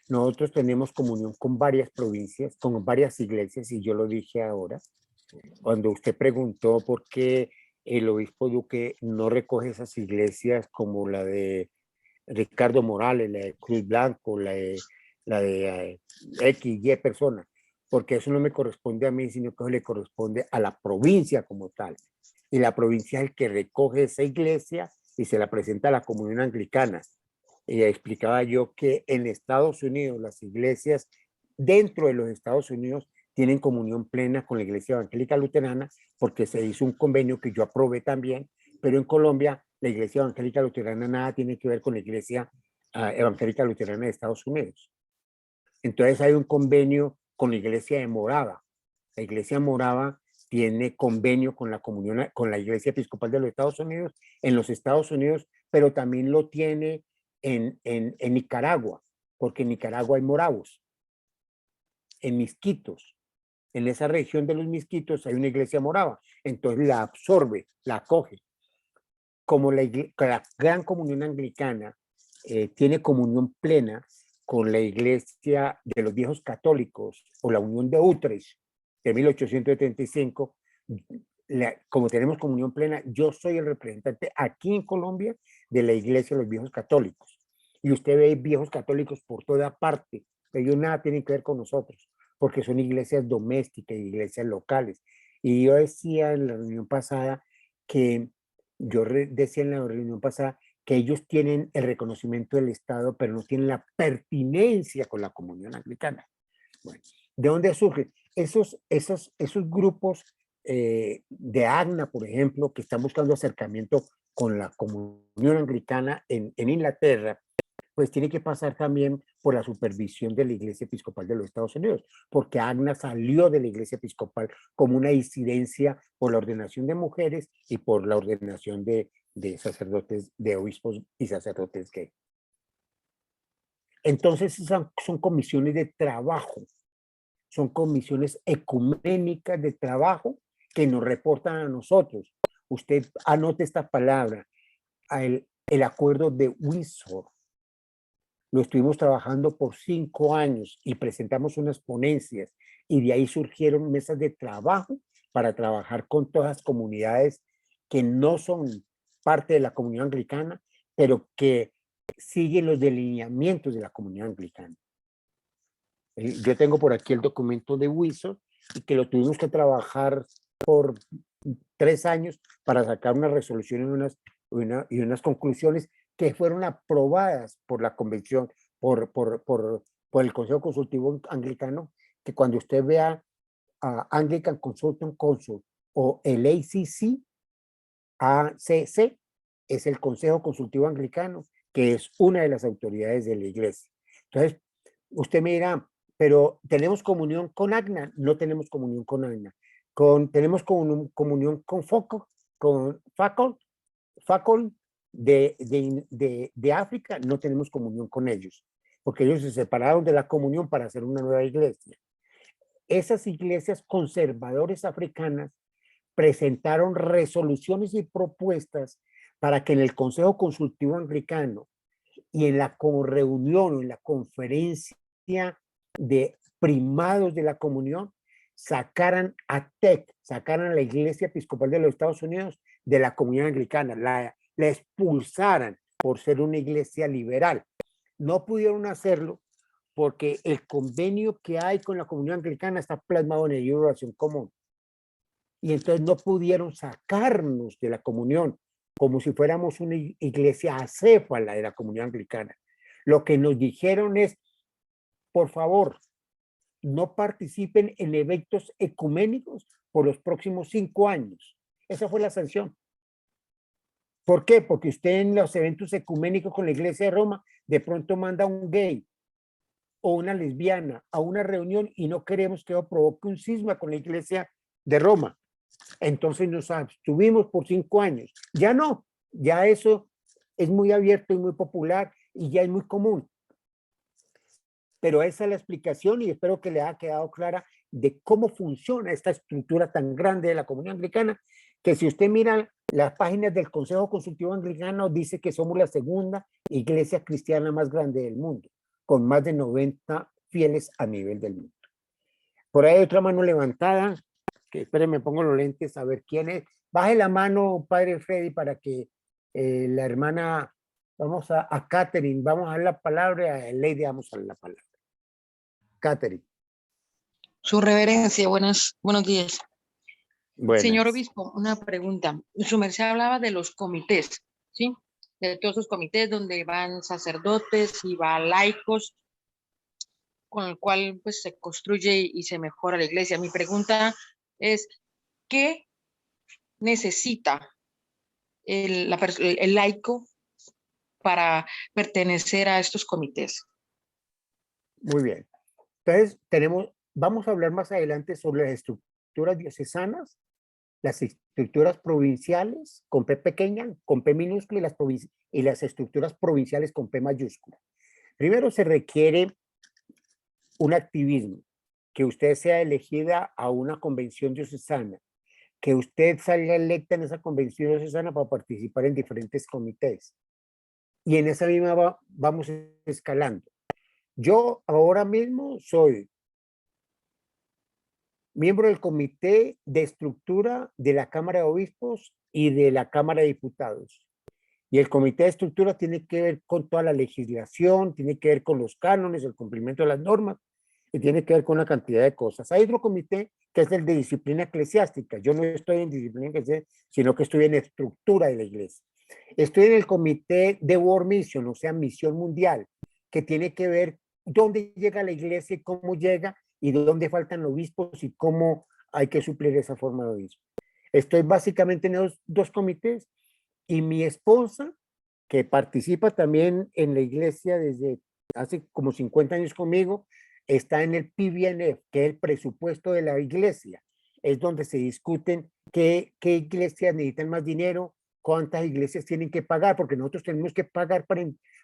Speaker 1: nosotros tenemos comunión con varias provincias, con varias iglesias, y yo lo dije ahora, cuando usted preguntó por qué el obispo Duque no recoge esas iglesias como la de Ricardo Morales, la de Cruz Blanco, la de X, Y persona, porque eso no me corresponde a mí, sino que le corresponde a la provincia como tal. Y la provincia es el que recoge esa iglesia y se la presenta a la comunión anglicana. explicaba yo que en Estados Unidos las iglesias dentro de los Estados Unidos tienen comunión plena con la Iglesia Evangélica Luterana porque se hizo un convenio que yo aprobé también, pero en Colombia la Iglesia Evangélica Luterana nada tiene que ver con la Iglesia Evangélica Luterana de Estados Unidos. Entonces hay un convenio con la Iglesia de Morava. La Iglesia Morava tiene convenio con la comunión, con la Iglesia Episcopal de los Estados Unidos, en los Estados Unidos, pero también lo tiene en Nicaragua, porque en Nicaragua hay moravos, en Misquitos. En esa región de los Misquitos hay una iglesia morava, entonces la absorbe, la acoge. Como la Gran Comunión Anglicana tiene comunión plena con la Iglesia de los Viejos Católicos o la Unión de Utrecht de 1875, como tenemos comunión plena, yo soy el representante aquí en Colombia de la Iglesia de los Viejos Católicos. Y usted ve viejos católicos por toda parte, pero ellos nada tienen que ver con nosotros, porque son iglesias domésticas, iglesias locales. Y yo decía en la reunión pasada que que ellos tienen el reconocimiento del Estado, pero no tienen la pertinencia con la comunión anglicana. Bueno, ¿de dónde surgen? Esos grupos de AGNA, por ejemplo, que están buscando acercamiento con la comunión anglicana en Inglaterra, pues tiene que pasar también por la supervisión de la Iglesia Episcopal de los Estados Unidos, porque AGNA salió de la Iglesia Episcopal como una disidencia por la ordenación de mujeres y por la ordenación de sacerdotes, de obispos y sacerdotes gay. Entonces son comisiones de trabajo, son comisiones ecuménicas de trabajo que nos reportan a nosotros. Usted anote esta palabra, el acuerdo de Windsor. Lo estuvimos trabajando por 5 años y presentamos unas ponencias y de ahí surgieron mesas de trabajo para trabajar con todas las comunidades que no son parte de la comunidad anglicana, pero que siguen los delineamientos de la comunidad anglicana. Yo tengo por aquí el documento de Windsor y que lo tuvimos que trabajar por 3 años para sacar una resolución y unas conclusiones que fueron aprobadas por la convención, por el Consejo Consultivo Anglicano, que cuando usted vea a Anglican Consultant Council o el ACC, es el Consejo Consultivo Anglicano, que es una de las autoridades de la Iglesia. Entonces, usted me dirá, pero ¿tenemos comunión con AGNA? No tenemos comunión con AGNA. ¿Tenemos comunión con FACOL de África? No tenemos comunión con ellos, porque ellos se separaron de la comunión para hacer una nueva iglesia. Esas iglesias conservadores africanas presentaron resoluciones y propuestas para que en el Consejo Consultivo Anglicano y en la reunión o en la conferencia de primados de la comunión sacaran a la Iglesia Episcopal de los Estados Unidos de la comunión anglicana, la expulsaran por ser una iglesia liberal. No pudieron hacerlo porque el convenio que hay con la comunión anglicana está plasmado en el libro de oración común. Y entonces no pudieron sacarnos de la comunión como si fuéramos una iglesia acéfala de la comunión anglicana. Lo que nos dijeron es, por favor, no participen en eventos ecuménicos por los próximos 5 años. Esa fue la sanción. ¿Por qué? Porque usted en los eventos ecuménicos con la Iglesia de Roma de pronto manda a un gay o una lesbiana a una reunión y no queremos que eso provoque un cisma con la Iglesia de Roma. Entonces nos abstuvimos por 5 años. Ya no, ya eso es muy abierto y muy popular y ya es muy común. Pero esa es la explicación y espero que le haya quedado clara de cómo funciona esta estructura tan grande de la comunión anglicana, que si usted mira las páginas del Consejo Consultivo Anglicano, dice que somos la segunda iglesia cristiana más grande del mundo, con más de 90 fieles a nivel del mundo. Por ahí hay otra mano levantada, que espérenme, pongo los lentes a ver quién es. Baje la mano, padre Freddy, para que la hermana, vamos a Catherine, vamos a dar la palabra, a Lady vamos a dar la palabra. Catherine.
Speaker 7: Su reverencia, buenos días.
Speaker 1: Buenas.
Speaker 7: Señor obispo, una pregunta. Su merced hablaba de los comités, ¿sí? de todos sus comités donde van sacerdotes y van laicos, con el cual pues se construye y se mejora la iglesia. Mi pregunta es, ¿qué necesita el laico para pertenecer a estos comités?
Speaker 1: Muy bien. Entonces, vamos a hablar más adelante sobre las estructuras diocesanas, las estructuras provinciales con P pequeña, con P minúscula y las estructuras provinciales con P mayúscula. Primero se requiere un activismo, que usted sea elegida a una convención diocesana, que usted salga electa en esa convención diocesana para participar en diferentes comités. Y en esa misma vamos escalando. Yo ahora mismo soy miembro del comité de estructura de la Cámara de Obispos y de la Cámara de Diputados. Y el comité de estructura tiene que ver con toda la legislación, tiene que ver con los cánones, el cumplimiento de las normas, y tiene que ver con una cantidad de cosas. Hay otro comité que es el de disciplina eclesiástica. Yo no estoy en disciplina eclesiástica, sino que estoy en estructura de la iglesia. Estoy en el comité de World Mission, o sea, misión mundial, que tiene que ver dónde llega la iglesia y cómo llega, y dónde faltan obispos y cómo hay que suplir esa forma de obispo. Estoy básicamente en los dos comités, y mi esposa, que participa también en la iglesia desde hace como 50 años conmigo, está en el PBNF, que es el presupuesto de la iglesia. Es donde se discuten qué iglesias necesitan más dinero, cuántas iglesias tienen que pagar, porque nosotros tenemos que pagar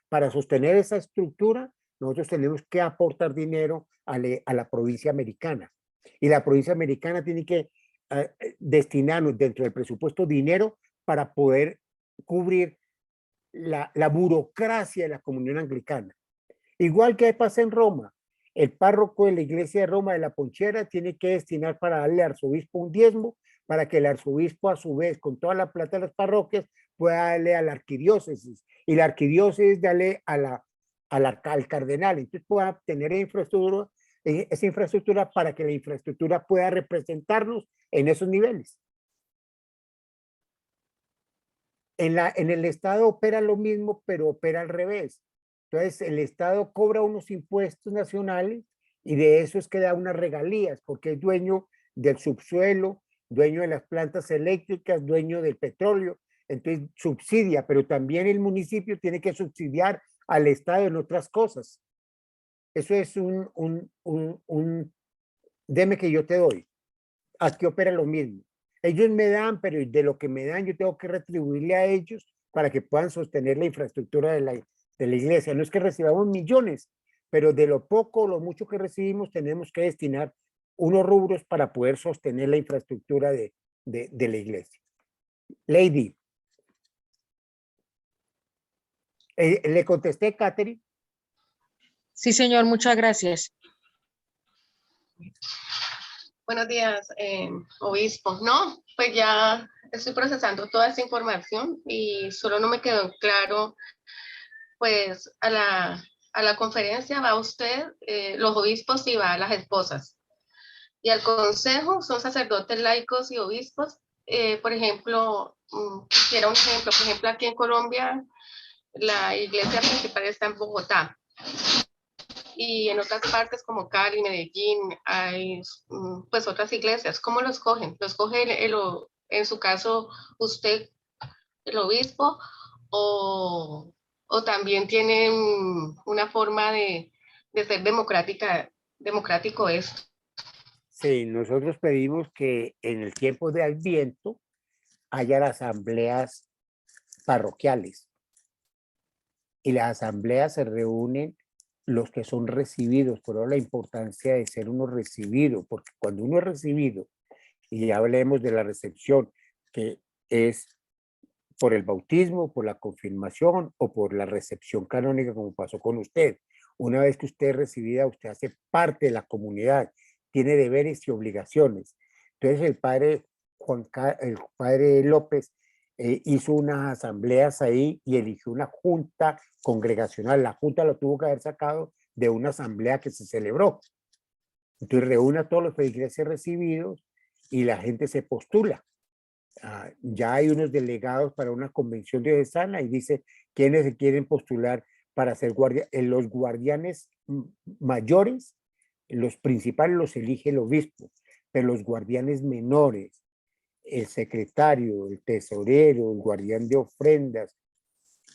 Speaker 1: para sostener esa estructura. Nosotros tenemos que aportar dinero a la provincia americana. Y la provincia americana tiene que destinarnos dentro del presupuesto dinero para poder cubrir la burocracia de la comunión anglicana. Igual que pasa en Roma, el párroco de la iglesia de Roma de la Ponchera tiene que destinar para darle al arzobispo un diezmo, para que el arzobispo a su vez, con toda la plata de las parroquias, pueda darle a la arquidiócesis, y la arquidiócesis darle al cardenal. Entonces pueda tener esa infraestructura para que la infraestructura pueda representarnos en esos niveles. En el Estado opera lo mismo, pero opera al revés. Entonces, el Estado cobra unos impuestos nacionales y de eso es que da unas regalías, porque es dueño del subsuelo, dueño de las plantas eléctricas, dueño del petróleo. Entonces, subsidia, pero también el municipio tiene que subsidiar al Estado en otras cosas. Eso es deme que yo te doy. Aquí opera lo mismo. Ellos me dan, pero de lo que me dan yo tengo que retribuirle a ellos para que puedan sostener la infraestructura de la iglesia. No es que recibamos millones, pero de lo poco o lo mucho que recibimos tenemos que destinar unos rubros para poder sostener la infraestructura de la iglesia. Lady. ¿Le contesté, Catherine?
Speaker 7: Sí, señor, muchas gracias.
Speaker 9: Buenos días, obispo. No, pues ya estoy procesando toda esta información y solo no me quedó claro, pues a la conferencia va usted, los obispos, y va las esposas. Y al consejo son sacerdotes laicos y obispos. Por ejemplo, quisiera un ejemplo. Por ejemplo, aquí en Colombia, la iglesia principal está en Bogotá. Y en otras partes como Cali, Medellín, hay pues otras iglesias. ¿Cómo los cogen? ¿Los coge en su caso usted, el obispo, o también tienen una forma de ser democrático esto?
Speaker 1: Sí, nosotros pedimos que en el tiempo de Adviento haya asambleas parroquiales, y las asambleas se reúnen los que son recibidos. Por eso la importancia de ser uno recibido, porque cuando uno es recibido, y ya hablemos de la recepción, que es por el bautismo, por la confirmación o por la recepción canónica, como pasó con usted. Una vez que usted es recibida, usted hace parte de la comunidad, tiene deberes y obligaciones. Entonces el padre López hizo unas asambleas ahí y eligió una junta congregacional. La junta lo tuvo que haber sacado de una asamblea que se celebró. Entonces reúne a todos los feligreses recibidos y la gente se postula Ya hay unos delegados para una convención diocesana y dice quiénes se quieren postular para ser los guardianes mayores, los principales los elige el obispo, pero los guardianes menores, el secretario, el tesorero, el guardián de ofrendas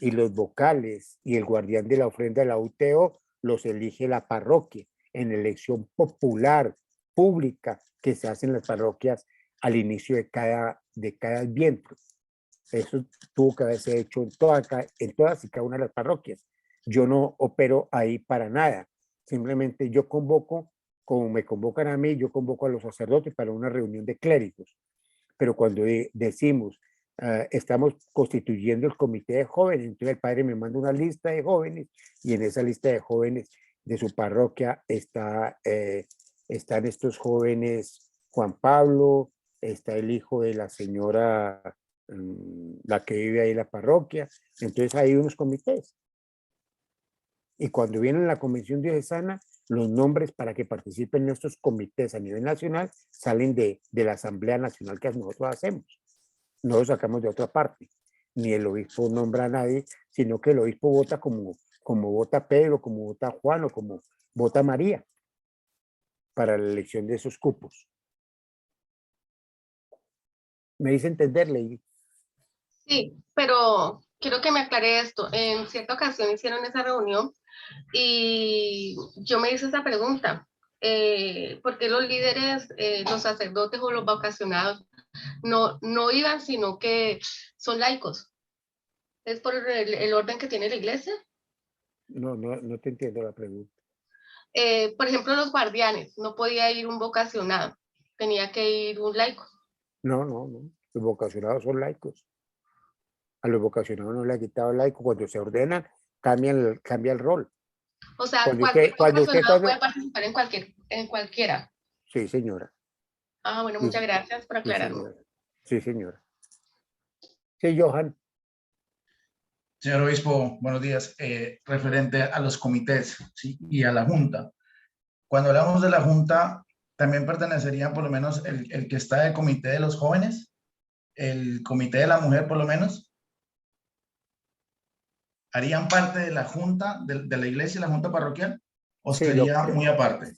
Speaker 1: y los vocales y el guardián de la ofrenda de la UTO los elige la parroquia en elección popular, pública, que se hace en las parroquias al inicio de cada Adviento. Eso tuvo que haberse hecho en todas y cada una de las parroquias. Yo no opero ahí para nada. Simplemente yo convoco, como me convocan a mí, yo convoco a los sacerdotes para una reunión de clérigos. Pero cuando decimos, estamos constituyendo el comité de jóvenes, entonces el padre me manda una lista de jóvenes y en esa lista de jóvenes de su parroquia están estos jóvenes, Juan Pablo, está el hijo de la señora, la que vive ahí en la parroquia, entonces hay unos comités. Y cuando viene la convención diocesana, los nombres para que participen en estos comités a nivel nacional salen de la Asamblea Nacional que nosotros hacemos. No lo sacamos de otra parte. Ni el obispo nombra a nadie, sino que el obispo vota como vota Pedro, como vota Juan o como vota María para la elección de esos cupos. ¿Me dice entender, Lady?
Speaker 9: Sí, pero quiero que me aclare esto. En cierta ocasión hicieron esa reunión y yo me hice esa pregunta. ¿Por qué los líderes, los sacerdotes o los vocacionados no iban, sino que son laicos? ¿Es por el orden que tiene la iglesia?
Speaker 1: No te entiendo la pregunta.
Speaker 9: Por ejemplo, los guardianes, no podía ir un vocacionado, tenía que ir un laico.
Speaker 1: No. Los vocacionados son laicos. A los vocacionados no le ha quitado el laico. Cuando se ordenan, cambia el rol.
Speaker 9: O sea,
Speaker 1: Cuando
Speaker 9: cualquier vocacionado
Speaker 1: cuando...
Speaker 9: puede participar en cualquiera.
Speaker 1: Sí, señora.
Speaker 9: Ah, bueno,
Speaker 1: Sí,
Speaker 9: muchas gracias por aclararme.
Speaker 1: sí, señora. Sí, Johan.
Speaker 10: Señor obispo, buenos días. Referente a los comités, ¿sí? Y a la junta. Cuando hablamos de la junta, también pertenecería por lo menos el que está del comité de los jóvenes, el comité de la mujer por lo menos. ¿Harían parte de la junta de la iglesia, la junta parroquial? ¿O
Speaker 1: Sí,
Speaker 10: sería muy aparte?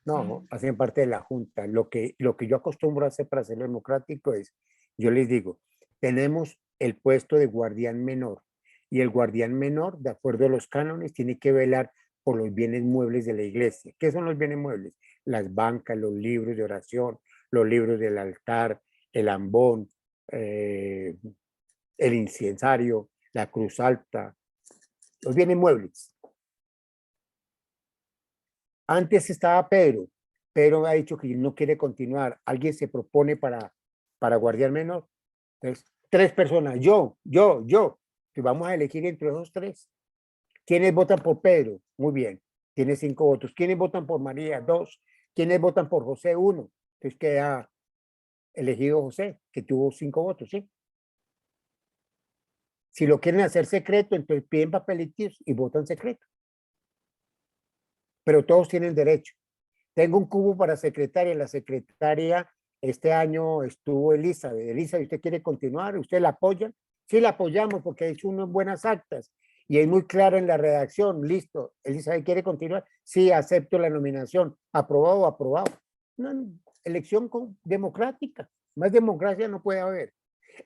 Speaker 1: No, hacen parte de la junta. Lo que yo acostumbro a hacer para hacerlo democrático es, yo les digo, tenemos el puesto de guardián menor y el guardián menor, de acuerdo a los cánones, tiene que velar por los bienes muebles de la iglesia. ¿Qué son los bienes muebles? Las bancas, los libros de oración, los libros del altar, el ambón, el incensario, la cruz alta, los bienes muebles. Antes estaba Pedro. Pedro ha dicho que no quiere continuar. Alguien se propone para guardián menor. Entonces, 3 personas, yo. Que vamos a elegir entre esos 3. ¿Quiénes votan por Pedro? Muy bien, tiene 5 votos. ¿Quiénes votan por María? 2. ¿Quiénes votan por José? 1. Entonces queda elegido José, que tuvo 5 votos, ¿sí? Si lo quieren hacer secreto, entonces piden papelitos y votan secreto. Pero todos tienen derecho. Tengo un cubo para secretaria. La secretaria este año estuvo Elizabeth. Elizabeth, ¿usted quiere continuar? ¿Usted la apoya? Sí, la apoyamos porque ha hecho unas buenas actas y es muy clara en la redacción. Listo. Elizabeth, ¿quiere continuar? Sí, acepto la nominación. Aprobado, aprobado. Una elección democrática. Más democracia no puede haber.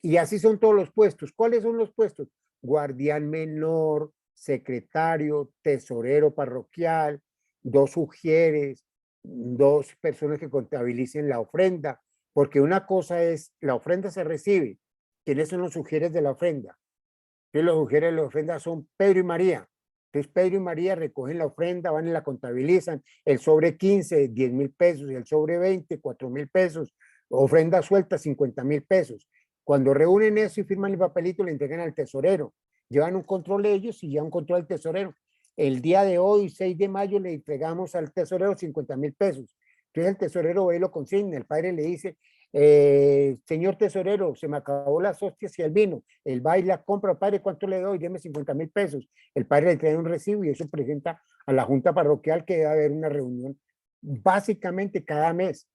Speaker 1: Y así son todos los puestos. ¿Cuáles son los puestos? Guardián menor, secretario, tesorero parroquial, 2 ujieres, 2 personas que contabilicen la ofrenda, porque una cosa es, la ofrenda se recibe. ¿Quiénes son los ujieres de la ofrenda? Entonces, los ujieres de la ofrenda son Pedro y María. Entonces, Pedro y María recogen la ofrenda, van y la contabilizan. El sobre 15, 10,000 pesos, y el sobre 20, 4,000 pesos. Ofrenda suelta, 50,000 pesos. Cuando reúnen eso y firman el papelito, le entregan al tesorero. Llevan un control ellos y llevan un control al tesorero. El día de hoy, 6 de mayo, le entregamos al tesorero 50,000 pesos. Entonces el tesorero ve y lo consigna. El padre le dice, señor tesorero, se me acabó las hostias y el vino. Él va y la compra, padre, ¿cuánto le doy? Deme 50,000 pesos. El padre le trae un recibo y eso presenta a la junta parroquial, que debe haber una reunión básicamente cada mes.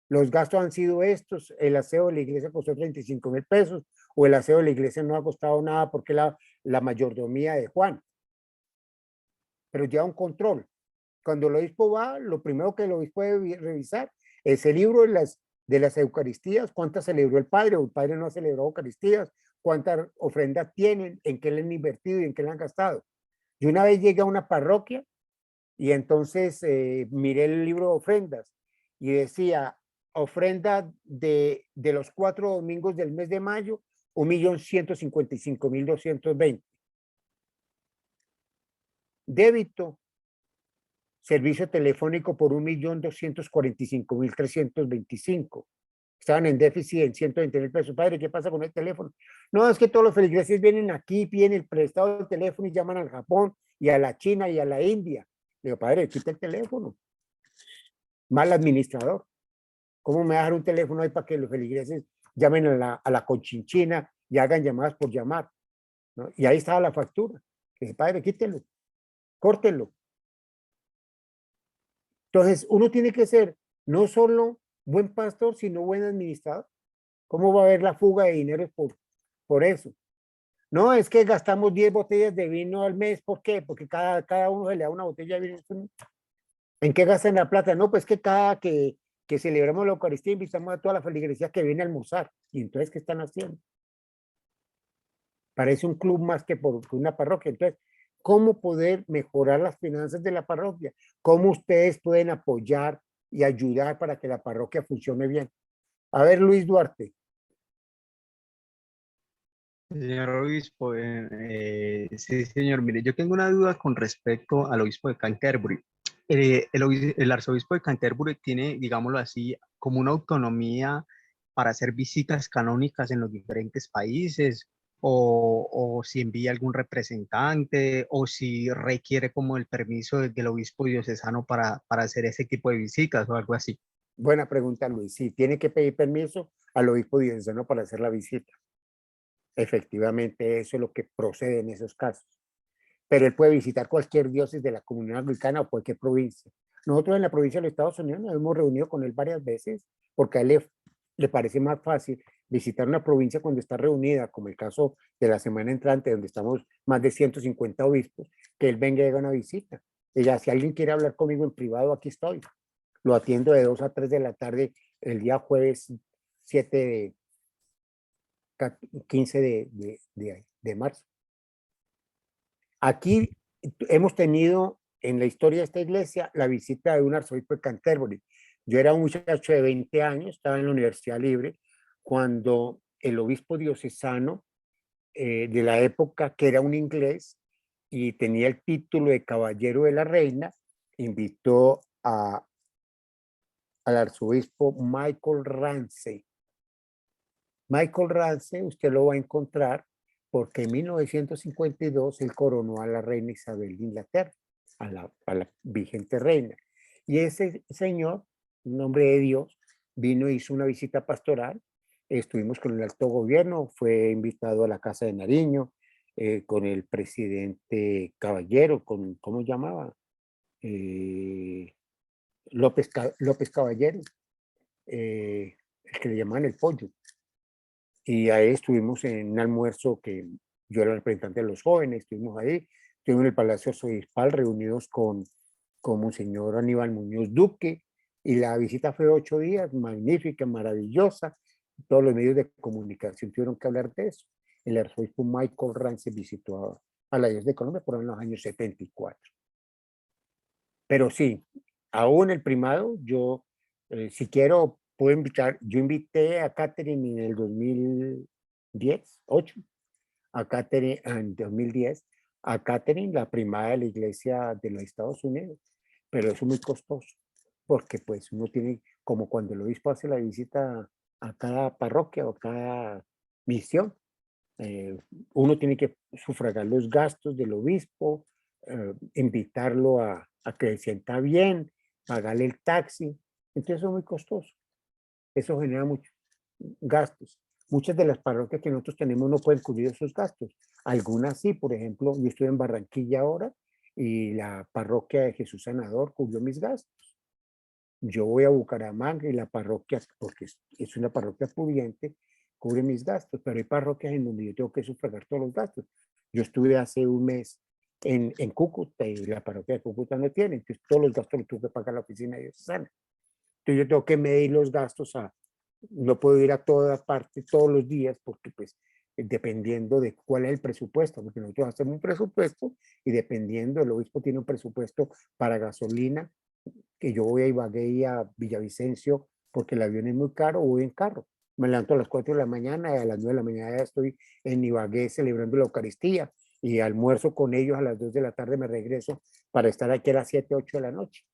Speaker 1: Los gastos han sido estos, el aseo de la iglesia costó 35.000 pesos, o el aseo de la iglesia no ha costado nada porque la mayordomía de Juan. Pero lleva un control. Cuando el obispo va, lo primero que el obispo debe revisar es el libro de las Eucaristías, cuántas celebró el padre, o el padre no ha celebrado Eucaristías, cuántas ofrendas tienen, en qué le han invertido y en qué le han gastado. Yo una vez llegué a una parroquia y entonces miré el libro de ofrendas y decía, ofrenda de los 4 domingos del mes de mayo, 1.155.220. Débito, servicio telefónico por 1.245.325. Estaban en déficit en 120.000 pesos. Padre, ¿qué pasa con el teléfono? No, es que todos los feligreses vienen aquí, piden el prestado del teléfono y llaman al Japón y a la China y a la India. Le digo, padre, quita el teléfono. Mal administrador. ¿Cómo me va a dar un teléfono ahí para que los feligreses llamen a la conchinchina y hagan llamadas por llamar? ¿No? Y ahí estaba la factura. Le dije, padre, quítelo, córtelo. Entonces, uno tiene que ser no solo buen pastor, sino buen administrador. ¿Cómo va a haber la fuga de dinero por eso? No, es que gastamos 10 botellas de vino al mes. ¿Por qué? Porque cada uno se le da una botella de vino. ¿En qué gastan la plata? No, pues que cada que celebramos la Eucaristía invitamos a toda la feligresía que viene a almorzar. ¿Y entonces qué están haciendo? Parece un club más que por una parroquia. Entonces, ¿cómo poder mejorar las finanzas de la parroquia? ¿Cómo ustedes pueden apoyar y ayudar para que la parroquia funcione bien? A ver, Luis Duarte.
Speaker 11: Señor obispo, sí, señor, mire, yo tengo una duda con respecto al obispo de Canterbury. El arzobispo de Canterbury tiene, digámoslo así, como una autonomía para hacer visitas canónicas en los diferentes países, o si envía algún representante, o si requiere como el permiso del obispo diocesano para hacer ese tipo de visitas o algo así.
Speaker 1: Buena pregunta, Luis. Sí, tiene que pedir permiso al obispo diocesano para hacer la visita. Efectivamente, eso es lo que procede en esos casos. Pero él puede visitar cualquier diócesis de la comunidad anglicana o cualquier provincia. Nosotros en la provincia de los Estados Unidos nos hemos reunido con él varias veces porque a él le parece más fácil visitar una provincia cuando está reunida, como el caso de la semana entrante, donde estamos más de 150 obispos, que él venga y haga una visita. Ella, si alguien quiere hablar conmigo en privado, aquí estoy. Lo atiendo de 2 a 3 de la tarde el día jueves 15 de marzo. Aquí hemos tenido en la historia de esta iglesia la visita de un arzobispo de Canterbury. Yo era un muchacho de 20 años, estaba en la Universidad Libre, cuando el obispo diocesano de la época, que era un inglés y tenía el título de caballero de la reina, invitó al arzobispo Michael Ramsey. Michael Ramsey, usted lo va a encontrar porque en 1952 él coronó a la reina Isabel de Inglaterra, a la vigente reina. Y ese señor, un hombre de Dios, vino e hizo una visita pastoral. Estuvimos con el alto gobierno, fue invitado a la Casa de Nariño, con el presidente Caballero, ¿cómo llamaba? López Caballero, el que le llamaban el pollo. Y ahí estuvimos en un almuerzo que yo era el representante de los jóvenes, estuvimos ahí, estuvimos en el Palacio Arzobispal reunidos con Monseñor Aníbal Muñoz Duque, y la visita fue 8 días, magnífica, maravillosa. Todos los medios de comunicación tuvieron que hablar de eso. El arzobispo Michael Ramsey visitó a la diócesis de Colombia por en los años 74. Pero sí, aún el primado, yo, si quiero, puedo invitar. Yo invité a Catherine en el 2010, a Catherine en 2010, a Catherine, la primada de la iglesia de los Estados Unidos, pero eso es muy costoso, porque pues uno tiene, como cuando el obispo hace la visita a cada parroquia o cada misión, uno tiene que sufragar los gastos del obispo, invitarlo a que se sienta bien, pagarle el taxi. Entonces eso es muy costoso. Eso genera muchos gastos. Muchas de las parroquias que nosotros tenemos no pueden cubrir esos gastos. Algunas sí, por ejemplo, yo estoy en Barranquilla ahora y la parroquia de Jesús Sanador cubrió mis gastos. yo voy a Bucaramanga y la parroquia, porque es una parroquia pudiente, cubre mis gastos, pero hay parroquias en donde yo tengo que sufragar todos los gastos. Yo estuve hace un mes en Cúcuta y la parroquia de Cúcuta no tiene, entonces todos los gastos los tuve que pagar la oficina diocesana. Entonces yo tengo que medir los gastos no puedo ir a toda parte todos los días porque pues dependiendo de cuál es el presupuesto, porque nosotros hacemos un presupuesto y dependiendo, el obispo tiene un presupuesto para gasolina, que yo voy a Ibagué y a Villavicencio porque el avión es muy caro, voy en carro. Me levanto a las 4 de la mañana y a las 9 de la mañana ya estoy en Ibagué celebrando la Eucaristía y almuerzo con ellos a las 2 de la tarde, me regreso para estar aquí a las 7, 8 de la noche.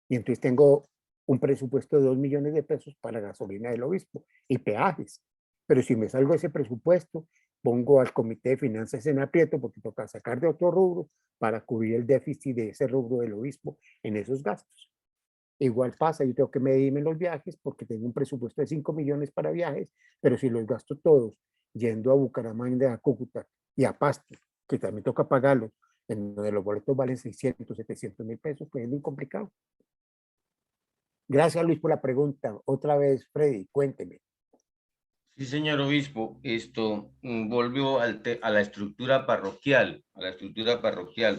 Speaker 1: Y entonces tengo un presupuesto de 2 millones de pesos para gasolina del obispo y peajes. Pero si me salgo de ese presupuesto, pongo al comité de finanzas en aprieto porque toca sacar de otro rubro para cubrir el déficit de ese rubro del obispo en esos gastos. Igual pasa, yo tengo que medirme los viajes porque tengo un presupuesto de 5 millones para viajes, pero si los gasto todos yendo a Bucaramanga, a Cúcuta y a Pasto, que también toca pagarlos, en donde los boletos valen 600, 700 mil pesos, pues es muy complicado. Gracias, Luis, por la pregunta. Otra vez, Freddy, cuénteme.
Speaker 5: Sí, señor obispo, volvió a la estructura parroquial,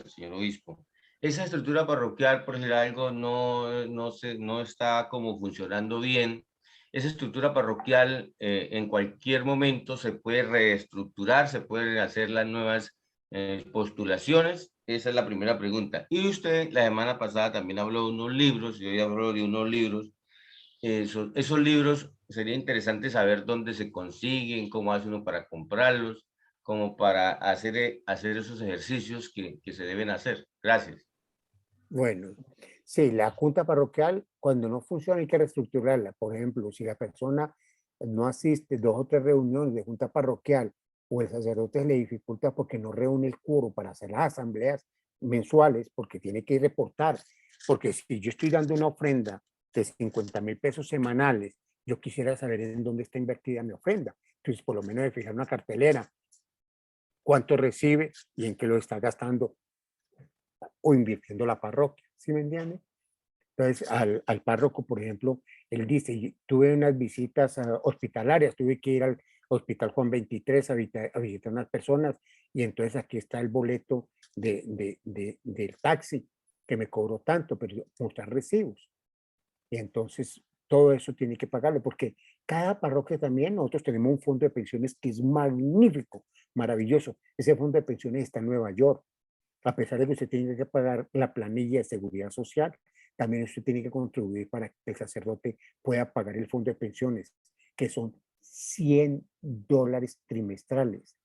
Speaker 5: señor obispo. Esa estructura parroquial, por decir algo, no está como funcionando bien. Esa estructura parroquial en cualquier momento se puede reestructurar, se pueden hacer las nuevas postulaciones. Esa es la primera pregunta. Y usted la semana pasada también habló de unos libros, y hoy habló de unos libros. Esos libros sería interesante saber dónde se consiguen, cómo hace uno para comprarlos, como para hacer esos ejercicios que se deben hacer. Gracias.
Speaker 1: Bueno, sí, la junta parroquial, cuando no funciona hay que reestructurarla. Por ejemplo, si la persona no asiste 2 o 3 reuniones de junta parroquial o el sacerdote le dificulta porque no reúne el quórum para hacer las asambleas mensuales, porque tiene que reportar, porque si yo estoy dando una ofrenda de 50,000 pesos semanales, yo quisiera saber en dónde está invertida mi ofrenda. Entonces, por lo menos de fijar una cartelera, cuánto recibe y en qué lo está gastando o invirtiendo la parroquia, ¿sí me entiende? Entonces, al párroco, por ejemplo, él dice, tuve unas visitas hospitalarias, tuve que ir al Hospital Juan 23 a visitar unas personas y entonces aquí está el boleto del taxi que me cobró tanto, pero mostrar recibos. Y entonces todo eso tiene que pagarlo porque cada parroquia también, nosotros tenemos un fondo de pensiones que es magnífico, maravilloso. Ese fondo de pensiones está en Nueva York. A pesar de que usted tiene que pagar la planilla de seguridad social, también usted tiene que contribuir para que el sacerdote pueda pagar el fondo de pensiones, que son $100 trimestrales.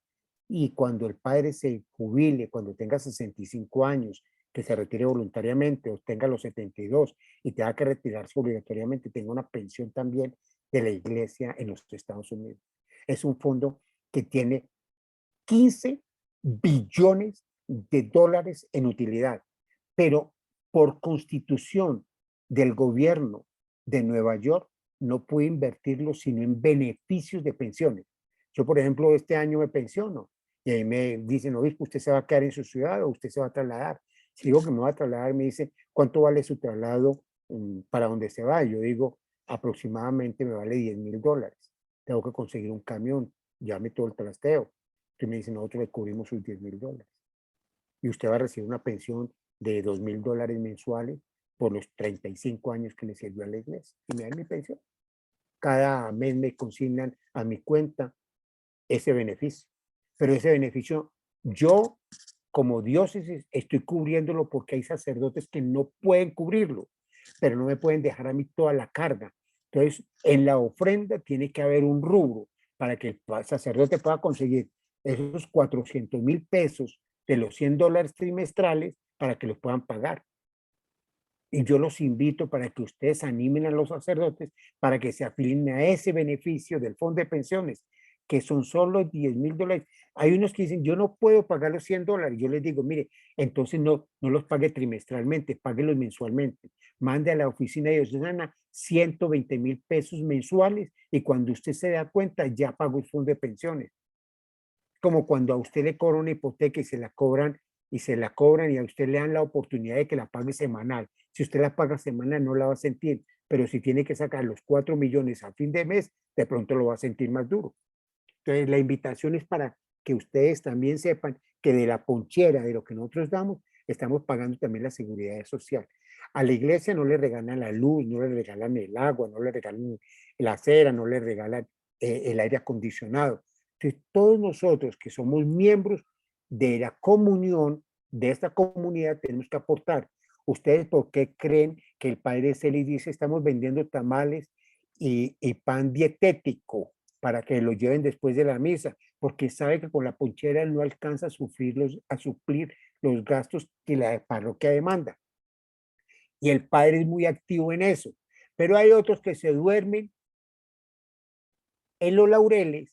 Speaker 1: Y cuando el padre se jubile, cuando tenga 65 años, que se retire voluntariamente o tenga los 72 y tenga que retirarse obligatoriamente, tenga una pensión también de la iglesia en los Estados Unidos. Es un fondo que tiene 15 billones de dólares en utilidad, pero por constitución del gobierno de Nueva York no puede invertirlo sino en beneficios de pensiones. Yo, por ejemplo, este año me pensiono y ahí me dicen, obispo, ¿usted se va a quedar en su ciudad o usted se va a trasladar? Si digo que me va a trasladar, me dice, ¿cuánto vale su traslado para donde se va? Y yo digo, aproximadamente me vale $10,000. Tengo que conseguir un camión, llame todo el trasteo. Usted me dice, nosotros le cubrimos sus $10,000. Y usted va a recibir una pensión de $2,000 mensuales por los 35 años que le sirvió a la iglesia. Y me dan mi pensión. Cada mes me consignan a mi cuenta ese beneficio. Pero ese beneficio, yo como diócesis estoy cubriéndolo porque hay sacerdotes que no pueden cubrirlo, pero no me pueden dejar a mí toda la carga. Entonces, en la ofrenda tiene que haber un rubro para que el sacerdote pueda conseguir esos 400,000 pesos de los $100 trimestrales para que los puedan pagar. Y yo los invito para que ustedes animen a los sacerdotes para que se afilien a ese beneficio del fondo de pensiones, que son solo $10,000. Hay unos que dicen, yo no puedo pagar los $100. Yo les digo, mire, entonces no los pague trimestralmente, páguelos mensualmente. Mande a la oficina diocesana 120,000 pesos mensuales y cuando usted se da cuenta ya pagó el fondo de pensiones. Como cuando a usted le cobran una hipoteca y se la cobran y se la cobran y a usted le dan la oportunidad de que la pague semanal. Si usted la paga semanal no la va a sentir, pero si tiene que sacar los 4 millones a fin de mes, de pronto lo va a sentir más duro. Entonces la invitación es para que ustedes también sepan que de la ponchera de lo que nosotros damos, estamos pagando también la seguridad social. A la iglesia no le regalan la luz, no le regalan el agua, no le regalan la acera, no le regalan el aire acondicionado. Entonces, todos nosotros que somos miembros de la comunión, de esta comunidad, tenemos que aportar. ¿Ustedes por qué creen que el padre Celis dice estamos vendiendo tamales y pan dietético para que lo lleven después de la misa? Porque sabe que con la ponchera no alcanza a suplir los gastos que la parroquia demanda. Y el padre es muy activo en eso. Pero hay otros que se duermen en los laureles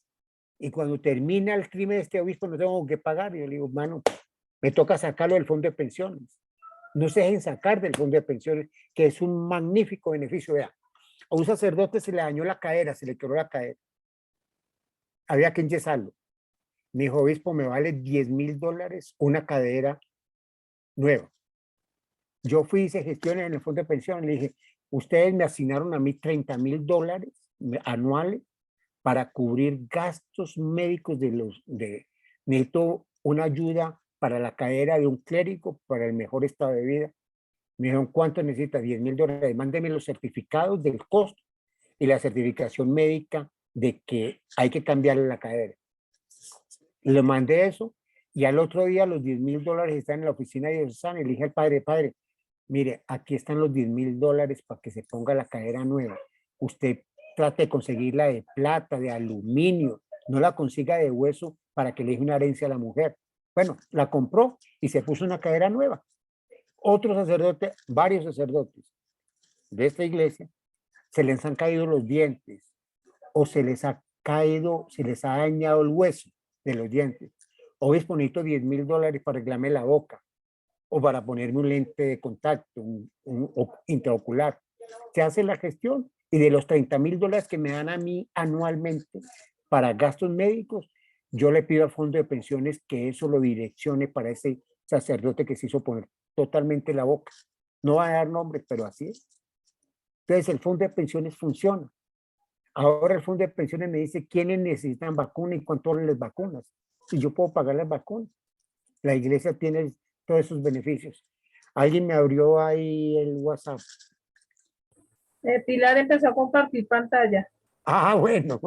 Speaker 1: y cuando termina el crimen de este obispo no tengo que pagar. Y yo le digo, hermano, me toca sacarlo del fondo de pensiones. No se dejen sacar del fondo de pensiones, que es un magnífico beneficio. Vea, a un sacerdote se le dañó la cadera, se le quebró la cadera. Había que enyesarlo. Me dijo, obispo, me vale $10,000 una cadera nueva. Yo fui y hice gestiones en el fondo de pensión. Le dije, ustedes me asignaron a mí $30,000 anuales para cubrir gastos médicos necesito una ayuda para la cadera de un clérigo, para el mejor estado de vida. Me dijeron, ¿cuánto necesita? $10,000. Mándeme los certificados del costo y la certificación médica de que hay que cambiarle la cadera. Le mandé eso y al otro día los $10,000 están en la oficina de diocesana y le dije al padre, mire, aquí están los $10,000 para que se ponga la cadera nueva. Usted trate de conseguirla de plata, de aluminio, no la consiga de hueso para que le deje una herencia a la mujer. Bueno, la compró y se puso una cadera nueva. Otro sacerdote, varios sacerdotes de esta iglesia, se les han caído los dientes o se les ha dañado el hueso de los dientes. Obispo, necesito $10,000 para arreglarme la boca o para ponerme un lente de contacto, un intraocular. Se hace la gestión y de los $30,000 que me dan a mí anualmente para gastos médicos, yo le pido al fondo de pensiones que eso lo direccione para ese sacerdote que se hizo poner totalmente la boca. No va a dar nombre, pero así es. Entonces el fondo de pensiones funciona. Ahora el fondo de pensiones me dice quiénes necesitan vacuna y cuánto les vacunas. Y yo puedo pagar las vacunas. La iglesia tiene todos esos beneficios. Alguien me abrió ahí el WhatsApp.
Speaker 2: Pilar empezó a compartir pantalla.
Speaker 1: Ah, bueno.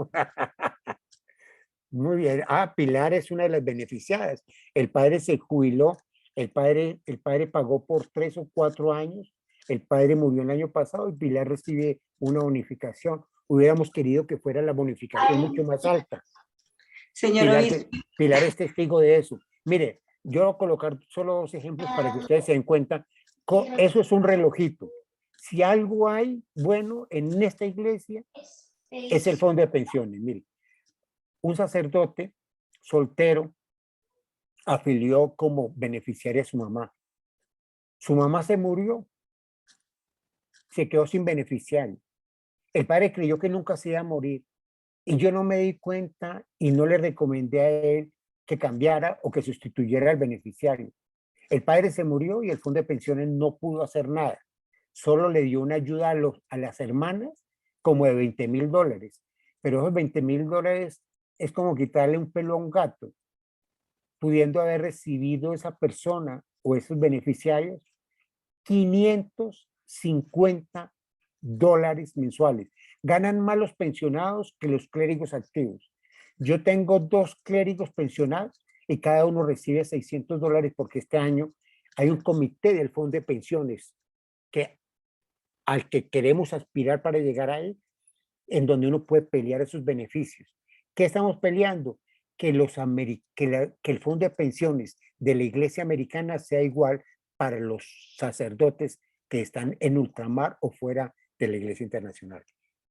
Speaker 1: Muy bien. Ah, Pilar es una de las beneficiadas. El padre se jubiló. El padre pagó por 3 o 4 años. El padre murió el año pasado y Pilar recibe una bonificación. Hubiéramos querido que fuera la bonificación mucho más alta.
Speaker 12: Señor
Speaker 1: Pilar es testigo de eso. Mire, yo voy a colocar solo 2 ejemplos para que ustedes se den cuenta. Eso es un relojito. Si algo hay bueno en esta iglesia, es el fondo de pensiones. Mire, un sacerdote soltero afilió como beneficiaria a su mamá. Su mamá se murió, se quedó sin beneficiario. El padre creyó que nunca se iba a morir y yo no me di cuenta y no le recomendé a él que cambiara o que sustituyera al beneficiario. El padre se murió y el fondo de pensiones no pudo hacer nada. Solo le dio una ayuda a las hermanas como de $20,000. Pero esos $20,000 es como quitarle un pelo a un gato, pudiendo haber recibido esa persona o esos beneficiarios $550 mensuales. Ganan más los pensionados que los clérigos activos. Yo tengo 2 clérigos pensionados y cada uno recibe $600 porque este año hay un comité del fondo de pensiones al que queremos aspirar para llegar a él, en donde uno puede pelear esos beneficios. ¿Qué estamos peleando? Que el fondo de pensiones de la iglesia americana sea igual para los sacerdotes que están en ultramar o fuera de la iglesia internacional.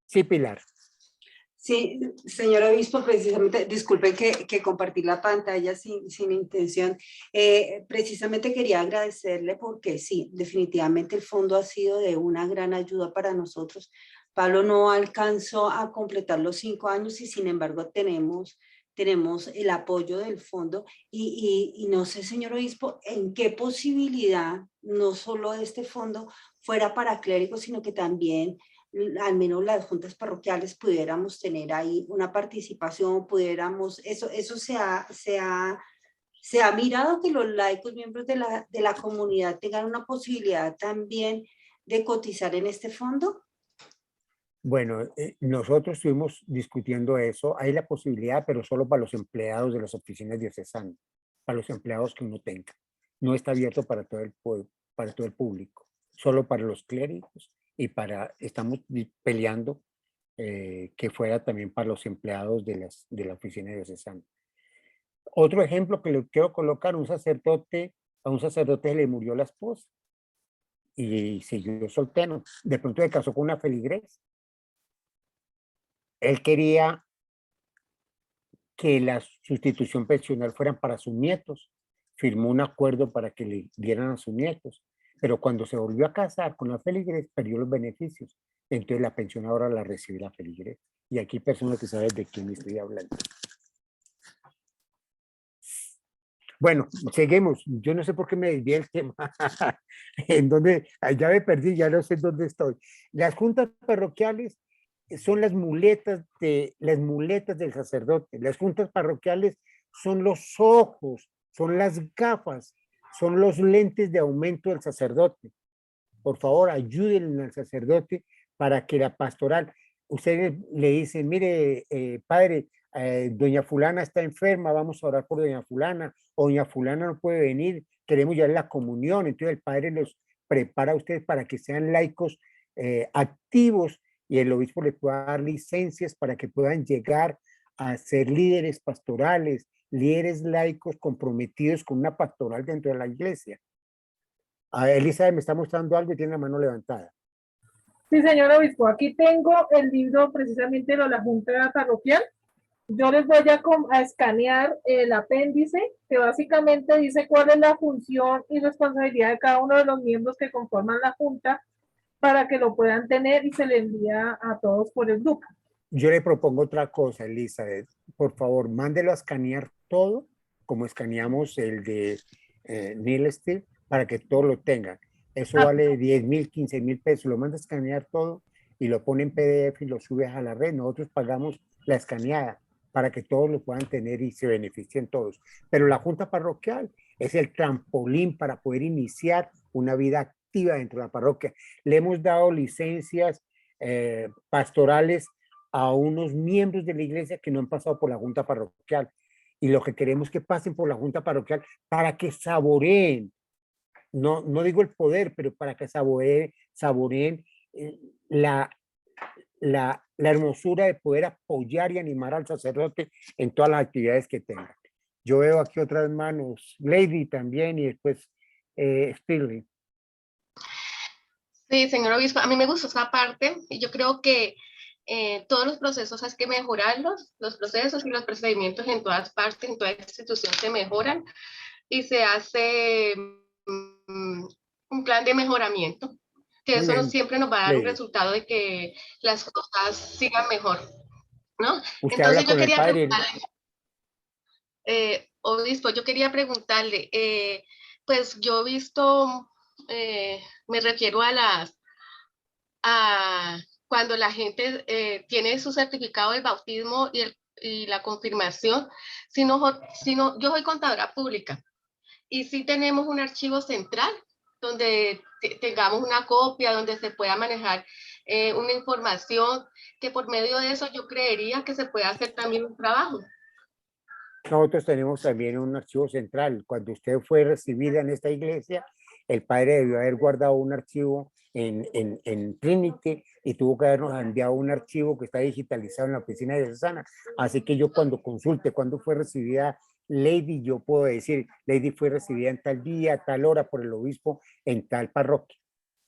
Speaker 1: Sí, Pilar.
Speaker 12: Sí, señor obispo, precisamente, disculpe que compartí la pantalla sin intención. Precisamente quería agradecerle porque sí, definitivamente el fondo ha sido de una gran ayuda para nosotros. Pablo no alcanzó a completar los 5 años y sin embargo tenemos tenemos el apoyo del fondo y no sé, señor obispo, en qué posibilidad no solo este fondo fuera para clérigos, sino que también al menos las juntas parroquiales pudiéramos tener ahí una participación, pudiéramos, eso se ha mirado que los laicos, miembros de la comunidad, tengan una posibilidad también de cotizar en este fondo.
Speaker 1: Bueno, nosotros estuvimos discutiendo eso. Hay la posibilidad, pero solo para los empleados de las oficinas diocesanas, para los empleados que uno tenga. No está abierto para todo el pueblo, para todo el público, solo para los clérigos y estamos peleando que fuera también para los empleados de la oficina diocesana. Otro ejemplo que le quiero colocar, a un sacerdote le murió la esposa y siguió soltero. De pronto se casó con una feligres. Él quería que la sustitución pensional fueran para sus nietos. Firmó un acuerdo para que le dieran a sus nietos. Pero cuando se volvió a casar con la feligres, perdió los beneficios. Entonces la pensión ahora la recibe la feligres. Y aquí hay personas que saben de quién estoy hablando. Bueno, seguimos. Yo no sé por qué me desvié el tema. En donde, ya me perdí, ya no sé dónde estoy. Las juntas parroquiales son las muletas del sacerdote. Las juntas parroquiales son los ojos, son las gafas, son los lentes de aumento del sacerdote. Por favor, ayuden al sacerdote para que la pastoral, ustedes le dicen, mire, padre, doña fulana está enferma, vamos a orar por doña fulana, o doña fulana no puede venir, queremos ya la comunión. Entonces el padre los prepara a ustedes para que sean laicos activos, y el obispo les pueda dar licencias para que puedan llegar a ser líderes pastorales, líderes laicos comprometidos con una pastoral dentro de la iglesia. Elizabeth me está mostrando algo y tiene la mano levantada.
Speaker 2: Sí, señor obispo, aquí tengo el libro precisamente de la Junta Parroquial. Yo les voy a escanear el apéndice, que básicamente dice cuál es la función y responsabilidad de cada uno de los miembros que conforman la Junta, para que lo puedan tener y se le envía a todos por el grupo.
Speaker 1: Yo le propongo otra cosa, Elizabeth. Por favor, mándelo a escanear todo, como escaneamos el de Neil Steel, para que todos lo tengan. Eso vale 10,000, 15,000 pesos. Lo manda a escanear todo y lo pone en PDF y lo subes a la red. Nosotros pagamos la escaneada para que todos lo puedan tener y se beneficien todos. Pero la junta parroquial es el trampolín para poder iniciar una vida activa dentro de la parroquia. Le hemos dado licencias pastorales a unos miembros de la iglesia que no han pasado por la junta parroquial. Y lo que queremos es que pasen por la junta parroquial para que saboreen, no digo el poder, pero para que saboreen la hermosura de poder apoyar y animar al sacerdote en todas las actividades que tenga. Yo veo aquí otras manos, Lady también, y después Spirley.
Speaker 9: Sí, señor obispo, a mí me gustó esa parte y yo creo que todos los procesos hay que mejorarlos, los procesos y los procedimientos en todas partes, en toda institución se mejoran y se hace un plan de mejoramiento, que eso no siempre nos va a dar un resultado de que las cosas sigan mejor, ¿no?
Speaker 1: Usted
Speaker 9: Entonces
Speaker 1: habla
Speaker 9: yo
Speaker 1: con
Speaker 9: quería
Speaker 1: el padre.
Speaker 9: Obispo, yo quería preguntarle, pues yo he visto, me refiero a cuando la gente tiene su certificado de bautismo y la confirmación, yo soy contadora pública y sí tenemos un archivo central donde tengamos una copia, donde se pueda manejar una información, que por medio de eso yo creería que se puede hacer también un trabajo.
Speaker 1: Nosotros tenemos también un archivo central. Cuando usted fue recibida en esta iglesia, el padre debió haber guardado un archivo en Trinity y tuvo que habernos enviado un archivo que está digitalizado en la oficina diocesana. Así que yo cuando consulte cuándo fue recibida Lady, yo puedo decir, Lady fue recibida en tal día, tal hora por el obispo en tal parroquia.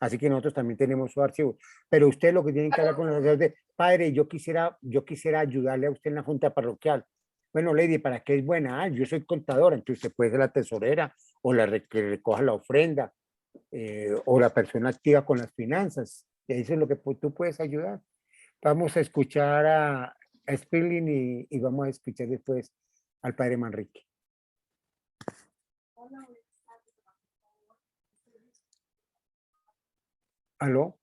Speaker 1: Así que nosotros también tenemos su archivo. Pero usted lo que tiene que hablar con los sacerdotes, padre, yo quisiera ayudarle a usted en la junta parroquial. Bueno, Lady, ¿para qué es buena? Ah, yo soy contadora, entonces usted puede ser la tesorera o que recoja la ofrenda o la persona activa con las finanzas. Eso es lo que tú puedes ayudar. Vamos a escuchar a a Sperling y vamos a escuchar después al padre Manrique. ¿Aló?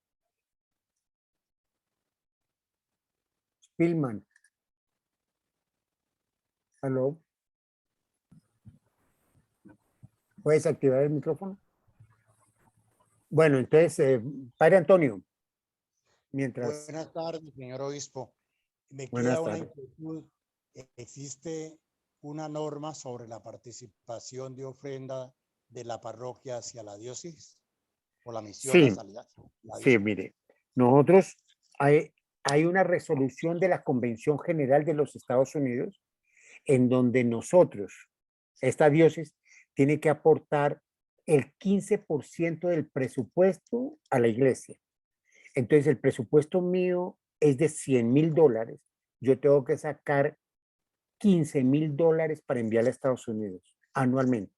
Speaker 1: Spillman. ¿Aló? ¿Puedes activar el micrófono? Bueno, entonces, padre Antonio, mientras...
Speaker 13: Buenas tardes, señor obispo. Me
Speaker 1: Buenas
Speaker 13: queda una
Speaker 1: tardes.
Speaker 13: inquietud. ¿Existe una norma sobre la participación de ofrenda de la parroquia hacia la diócesis o la misión
Speaker 1: Sí,
Speaker 13: hacia la
Speaker 1: sí,
Speaker 13: diócesis?
Speaker 1: mire, nosotros hay una resolución de la Convención General de los Estados Unidos en donde nosotros, esta diócesis, tiene que aportar el 15% del presupuesto a la iglesia. Entonces, el presupuesto mío es de $100,000. Yo tengo que sacar $15,000 para enviar a Estados Unidos anualmente.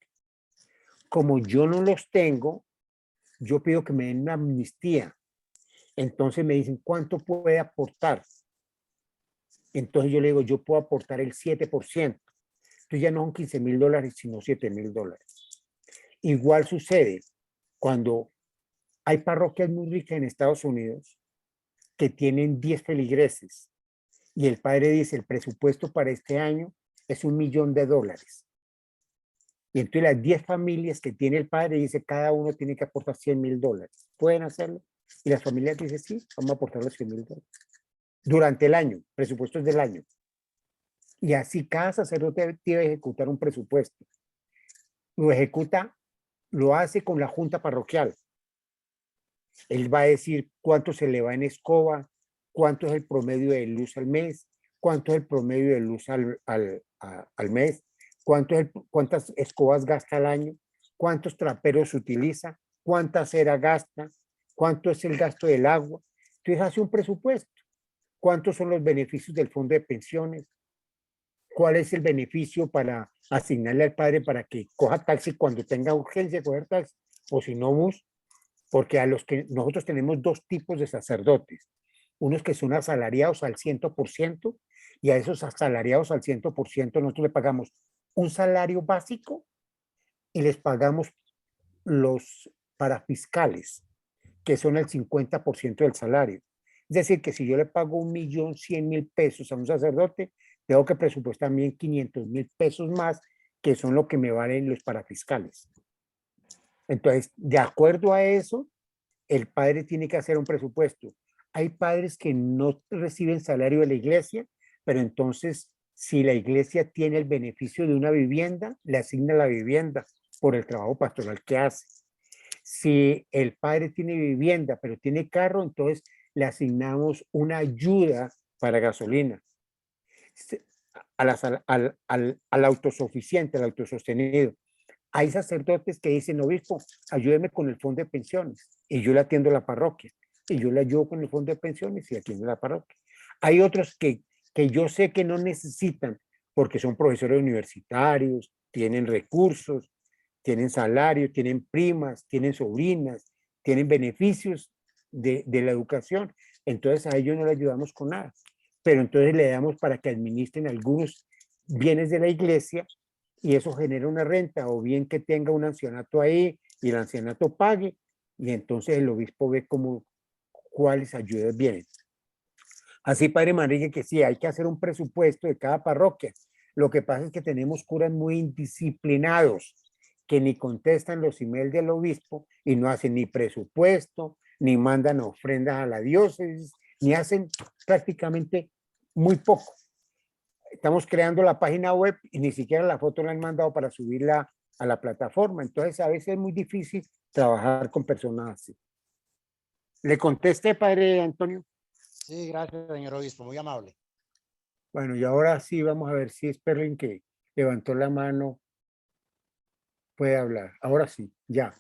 Speaker 1: Como yo no los tengo, yo pido que me den una amnistía. Entonces me dicen, ¿cuánto puede aportar? Entonces yo le digo, yo puedo aportar el 7%. Entonces ya no son $15,000, sino $7,000. Igual sucede cuando hay parroquias muy ricas en Estados Unidos que tienen 10 feligreses y el padre dice, el presupuesto para este año es $1,000,000. Y entonces las 10 familias que tiene el padre dice, cada uno tiene que aportar $100,000. ¿Pueden hacerlo? Y las familias dicen, sí, vamos a aportar los $100,000. Durante el año, presupuestos del año. Y así cada sacerdote debe ejecutar un presupuesto. Lo ejecuta, lo hace con la junta parroquial. Él va a decir cuánto se le va en escoba, cuánto es el promedio de luz al mes, cuánto es el promedio de luz al mes, cuántas escobas gasta al año, cuántos traperos utiliza, cuánta cera gasta, cuánto es el gasto del agua. Entonces hace un presupuesto. ¿Cuántos son los beneficios del fondo de pensiones? ¿Cuál es el beneficio para asignarle al padre para que coja taxi cuando tenga urgencia de coger taxi? O si no, bus. Porque a los que nosotros tenemos dos tipos de sacerdotes. Unos que son asalariados al 100% y a esos asalariados al 100% nosotros le pagamos un salario básico y les pagamos los parafiscales, que son el 50% del salario. Es decir, que si yo le pago 1.100.000 pesos a un sacerdote, tengo que presupuestar también 500.000 pesos más, que son lo que me valen los parafiscales. Entonces, de acuerdo a eso, el padre tiene que hacer un presupuesto. Hay padres que no reciben salario de la iglesia, pero entonces, si la iglesia tiene el beneficio de una vivienda, le asigna la vivienda por el trabajo pastoral que hace. Si el padre tiene vivienda, pero tiene carro, entonces le asignamos una ayuda para gasolina. Al autosuficiente, al autosostenido. Hay sacerdotes que dicen, obispo, ayúdeme con el fondo de pensiones. Y yo le atiendo a la parroquia. Y yo le ayudo con el fondo de pensiones y atiendo a la parroquia. Hay otros que yo sé que no necesitan porque son profesores universitarios, tienen recursos, tienen salario, tienen primas, tienen sobrinas, tienen beneficios de la educación. Entonces a ellos no le ayudamos con nada. Pero entonces le damos para que administren algunos bienes de la iglesia y eso genera una renta, o bien que tenga un ancianato ahí y el ancianato pague, y entonces el obispo ve cuáles ayudas vienen. Así, padre Manrique, que sí, hay que hacer un presupuesto de cada parroquia. Lo que pasa es que tenemos curas muy indisciplinados, que ni contestan los emails del obispo y no hacen ni presupuesto, ni mandan ofrendas a la diócesis, ni hacen prácticamente muy poco. Estamos creando la página web y ni siquiera la foto la han mandado para subirla a la plataforma. Entonces a veces es muy difícil trabajar con personas así. ¿Le contesté, padre Antonio?
Speaker 13: Sí, gracias, señor obispo, muy amable.
Speaker 1: Bueno, y ahora sí vamos a ver si Sperling, que levantó la mano, puede hablar. Ahora sí, ya.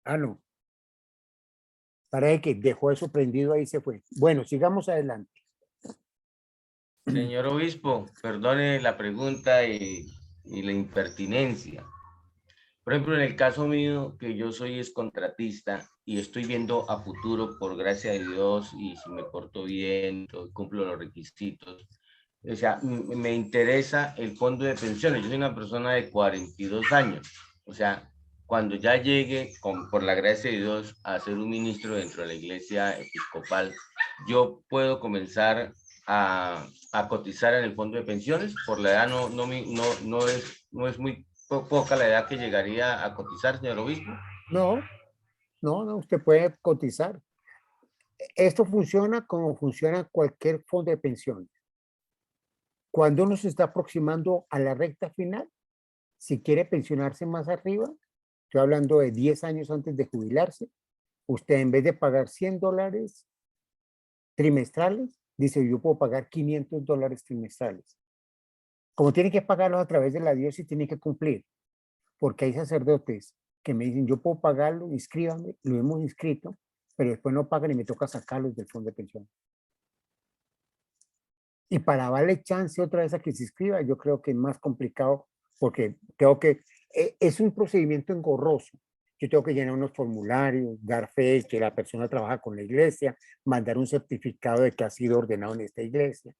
Speaker 1: Ah, no. Parece que dejó eso prendido ahí y se fue. Bueno, sigamos adelante.
Speaker 5: Señor obispo, perdone la pregunta y la impertinencia. Por ejemplo, en el caso mío, que yo soy contratista y estoy viendo a futuro, por gracia de Dios, y si me porto bien, cumplo los requisitos, o sea, me interesa el fondo de pensiones. Yo soy una persona de 42 años, o sea, cuando ya llegue, por la gracia de Dios, a ser un ministro dentro de la iglesia episcopal, yo puedo comenzar a cotizar en el fondo de pensiones. Por la edad no es muy poca la edad que llegaría a cotizar, señor obispo.
Speaker 1: No, usted puede cotizar. Esto funciona como funciona cualquier fondo de pensiones. Cuando uno se está aproximando a la recta final, si quiere pensionarse más arriba, estoy hablando de 10 años antes de jubilarse, usted en vez de pagar $100 trimestrales, dice yo puedo pagar $500 trimestrales. Como tiene que pagarlos a través de la diócesis, tiene que cumplir, porque hay sacerdotes que me dicen yo puedo pagarlo, inscríbame, lo hemos inscrito, pero después no pagan y me toca sacarlos del fondo de pensión. Y para darle chance otra vez a que se inscriba, yo creo que es más complicado porque tengo que, es un procedimiento engorroso. Yo tengo que llenar unos formularios, dar fe que la persona trabaja con la iglesia, mandar un certificado de que ha sido ordenado en esta iglesia.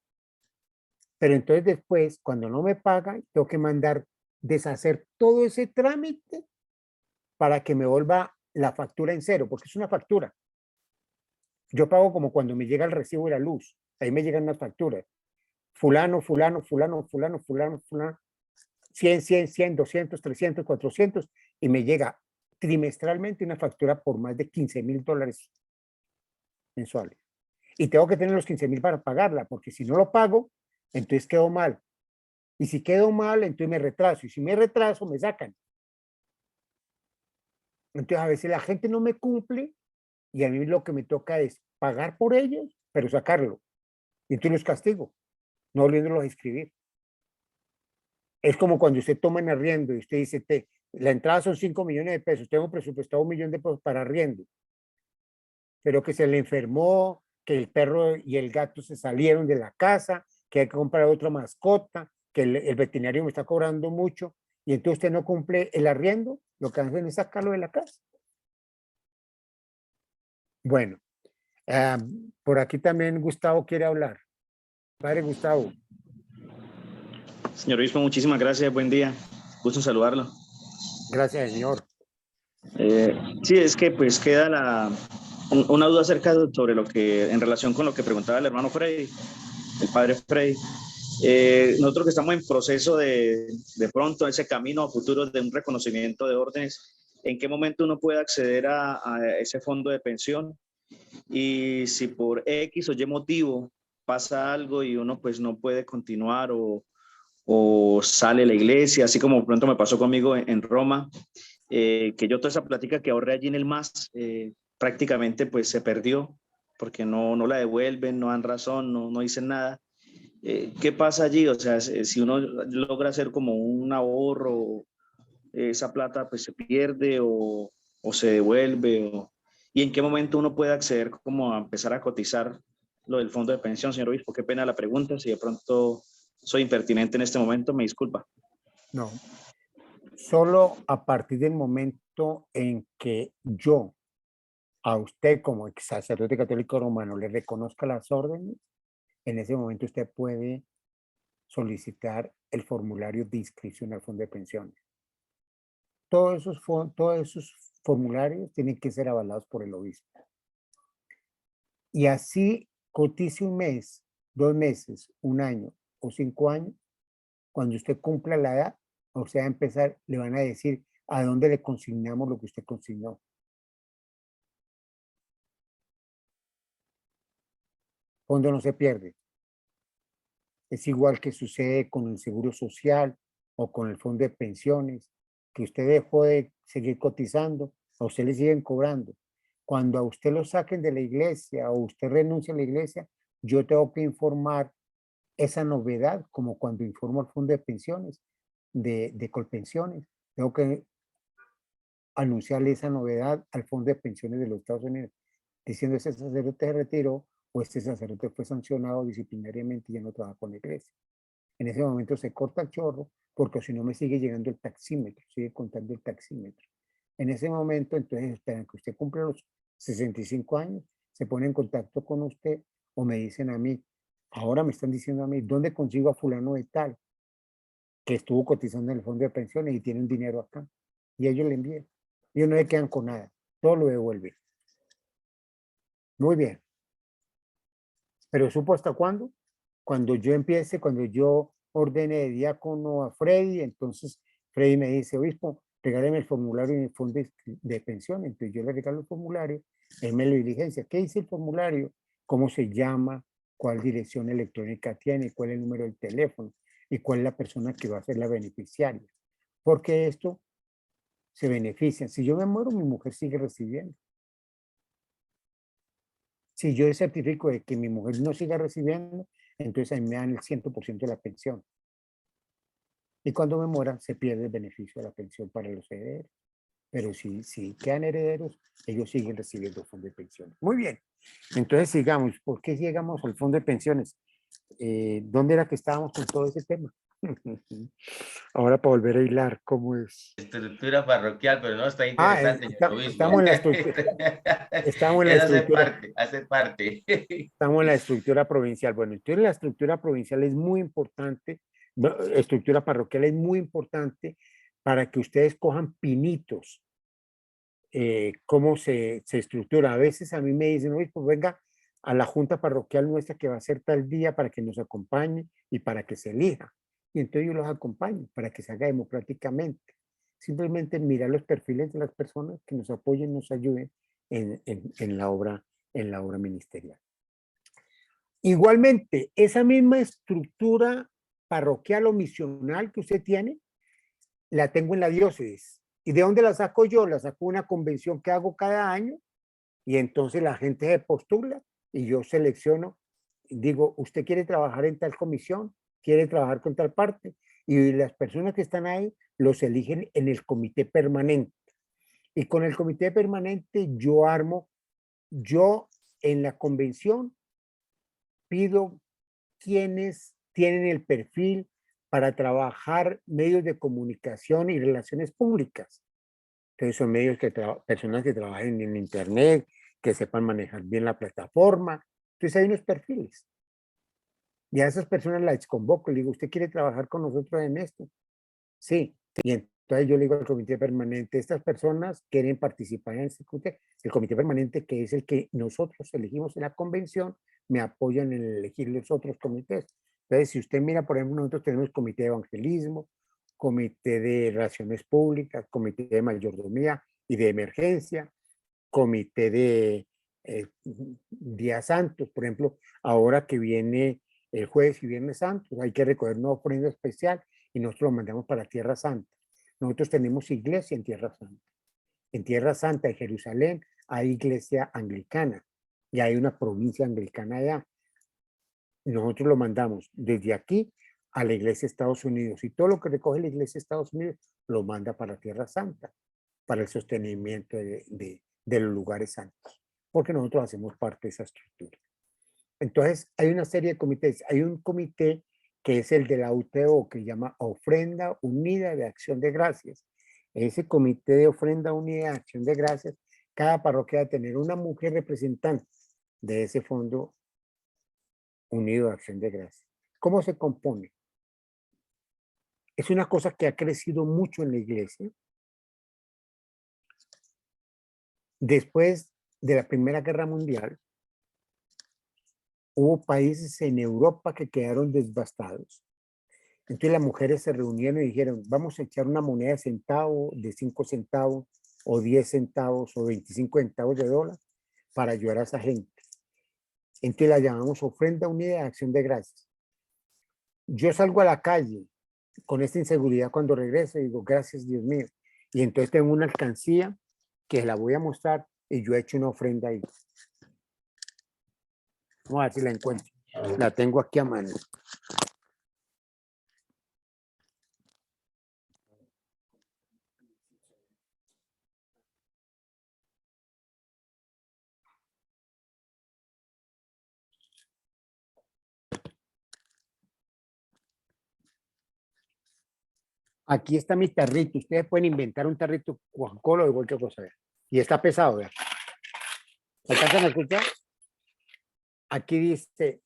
Speaker 1: Pero entonces después, cuando no me pagan, tengo que deshacer todo ese trámite para que me vuelva la factura en cero, porque es una factura. Yo pago como cuando me llega el recibo de la luz. Ahí me llegan las facturas. Fulano, 100, 200, 300, 400, y me llega trimestralmente una factura por más de $15,000 mensuales. Y tengo que tener los 15,000 para pagarla, porque si no lo pago, entonces quedo mal. Y si quedo mal, entonces me retraso. Y si me retraso, me sacan. Entonces a veces la gente no me cumple y a mí lo que me toca es pagar por ellos, pero sacarlo. Y entonces los castigo, no volviéndolos a escribir. Es como cuando usted toma en arriendo y usted dice, la entrada son 5 millones de pesos, tengo presupuestado 1 millón de pesos para arriendo, pero que se le enfermó, que el perro y el gato se salieron de la casa, que hay que comprar otra mascota, que el veterinario me está cobrando mucho, y entonces usted no cumple el arriendo, lo que hacen es sacarlo de la casa. Bueno, por aquí también Gustavo quiere hablar. Padre Gustavo.
Speaker 3: Señor obispo, muchísimas gracias, buen día, gusto en saludarlo.
Speaker 1: Gracias, señor.
Speaker 3: Sí, es que pues queda una duda acerca sobre en relación con lo que preguntaba el hermano Freddy, el padre Freddy. Nosotros que estamos en proceso de pronto ese camino a futuro de un reconocimiento de órdenes, ¿en qué momento uno puede acceder a ese fondo de pensión? Y si por X o Y motivo pasa algo y uno pues no puede continuar o sale la iglesia, así como pronto me pasó conmigo en Roma, que yo toda esa plática que ahorré allí en el MAS prácticamente pues se perdió porque no la devuelven, no dan razón, no dicen nada. ¿Qué pasa allí? O sea, si uno logra hacer como un ahorro, esa plata pues se pierde o se devuelve, ¿y en qué momento uno puede acceder como a empezar a cotizar lo del fondo de pensión, señor obispo? Qué pena la pregunta, si de pronto soy impertinente en este momento, me disculpa.
Speaker 1: No, solo a partir del momento en que yo a usted como ex sacerdote católico romano le reconozca las órdenes, en ese momento usted puede solicitar el formulario de inscripción al fondo de pensiones. Todos esos formularios tienen que ser avalados por el obispo. Y así cotice 1 mes, 2 meses, 1 año o 5 años, cuando usted cumpla la edad, o sea, a empezar, le van a decir a dónde le consignamos lo que usted consignó. Fondo no se pierde. Es igual que sucede con el seguro social o con el fondo de pensiones, que usted dejó de seguir cotizando, a usted le siguen cobrando. Cuando a usted lo saquen de la iglesia o usted renuncia a la iglesia, yo tengo que informar esa novedad, como cuando informo al fondo de pensiones, de Colpensiones. Tengo que anunciarle esa novedad al fondo de pensiones de los Estados Unidos, diciendo ese sacerdote se retiró o este sacerdote fue sancionado disciplinariamente y ya no trabaja con la iglesia. En ese momento se corta el chorro porque si no me sigue llegando el taxímetro, sigue contando el taxímetro. En ese momento, entonces, esperan que usted cumpla los 65 años, se pone en contacto con usted o me dicen a mí, ahora me están diciendo a mí, ¿dónde consigo a fulano de tal? Que estuvo cotizando en el fondo de pensiones y tienen dinero acá. Y ellos le envían. Ellos no se quedan con nada, todo lo devuelven. Muy bien. ¿Pero supo hasta cuándo? Cuando yo empiece, cuando yo ordene de diácono a Freddy, entonces Freddy me dice, obispo, regáleme el formulario en el fondo de pensión. Entonces yo le regalo el formulario, él me lo diligencia. ¿Qué dice el formulario? ¿Cómo se llama? ¿Cuál dirección electrónica tiene? ¿Cuál es el número del teléfono? ¿Y cuál es la persona que va a ser la beneficiaria? Porque esto se beneficia. Si yo me muero, mi mujer sigue recibiendo. Si yo certifico de que mi mujer no siga recibiendo, entonces ahí me dan el 100% de la pensión. Y cuando me muera, se pierde el beneficio de la pensión para los herederos. Pero si quedan herederos, ellos siguen recibiendo fondo de pensiones. Muy bien. Entonces sigamos. ¿Por qué llegamos al fondo de pensiones? ¿Dónde era que estábamos con todo ese tema? Ahora para volver a hilar, ¿cómo es?
Speaker 5: Estructura parroquial, pero no está interesante, señor obispo.
Speaker 1: Estamos en la estructura. Estamos en la
Speaker 5: Eso
Speaker 1: estructura.
Speaker 5: hace parte.
Speaker 1: Estamos en la estructura provincial. Bueno, entonces la estructura provincial es muy importante, estructura parroquial es muy importante para que ustedes cojan pinitos, cómo se estructura. A veces a mí me dicen, oye, pues venga a la junta parroquial nuestra que va a ser tal día para que nos acompañe y para que se elija. Y entonces yo los acompaño para que se haga democráticamente. Simplemente mirar los perfiles de las personas que nos apoyen, nos ayuden en la obra ministerial. Igualmente, esa misma estructura parroquial o misional que usted tiene, la tengo en la diócesis. ¿Y de dónde la saco yo? La saco una convención que hago cada año y entonces la gente se postula y yo selecciono, digo, ¿usted quiere trabajar en tal comisión? ¿Quiere trabajar con tal parte? Y las personas que están ahí los eligen en el comité permanente. Y con el comité permanente yo en la convención pido quienes tienen el perfil para trabajar medios de comunicación y relaciones públicas. Entonces son medios personas que trabajen en internet, que sepan manejar bien la plataforma. Entonces hay unos perfiles. Y a esas personas las convoco y le digo, ¿usted quiere trabajar con nosotros en esto? Sí. Y entonces yo le digo al comité permanente, estas personas quieren participar en este comité. El comité permanente, que es el que nosotros elegimos en la convención, me apoyan en elegir los otros comités. Entonces, si usted mira, por ejemplo, nosotros tenemos comité de evangelismo, comité de relaciones públicas, comité de mayordomía y de emergencia, comité de días santos. Por ejemplo, ahora que viene el jueves y viernes santos, hay que recoger una ofrenda especial y nosotros lo mandamos para Tierra Santa. Nosotros tenemos iglesia en Tierra Santa. En Tierra Santa de Jerusalén hay iglesia anglicana y hay una provincia anglicana allá. Nosotros lo mandamos desde aquí a la iglesia de Estados Unidos y todo lo que recoge la iglesia de Estados Unidos lo manda para Tierra Santa, para el sostenimiento de los lugares santos, porque nosotros hacemos parte de esa estructura. Entonces, hay una serie de comités. Hay un comité que es el de la UTO, que se llama Ofrenda Unida de Acción de Gracias. Ese comité de Ofrenda Unida de Acción de Gracias, cada parroquia debe tener una mujer representante de ese Fondo Unido de Acción de Gracias. ¿Cómo se compone? Es una cosa que ha crecido mucho en la iglesia. Después de la Primera Guerra Mundial, hubo países en Europa que quedaron devastados. Entonces las mujeres se reunieron y dijeron, vamos a echar una moneda de centavo, de 5 centavos, o 10 centavos, o 25 centavos de dólar para ayudar a esa gente. Entonces la llamamos Ofrenda Unida de Acción de Gracias. Yo salgo a la calle con esta inseguridad cuando regreso y digo, gracias Dios mío. Y entonces tengo una alcancía que la voy a mostrar y yo he hecho una ofrenda ahí. Vamos a ver si la encuentro. La tengo aquí a mano. Aquí está mi tarrito. Ustedes pueden inventar un tarrito Coca-Cola o de cualquier cosa. Vea. Y está pesado, ¿verdad? ¿Alcanzan a escuchar? Aquí dice,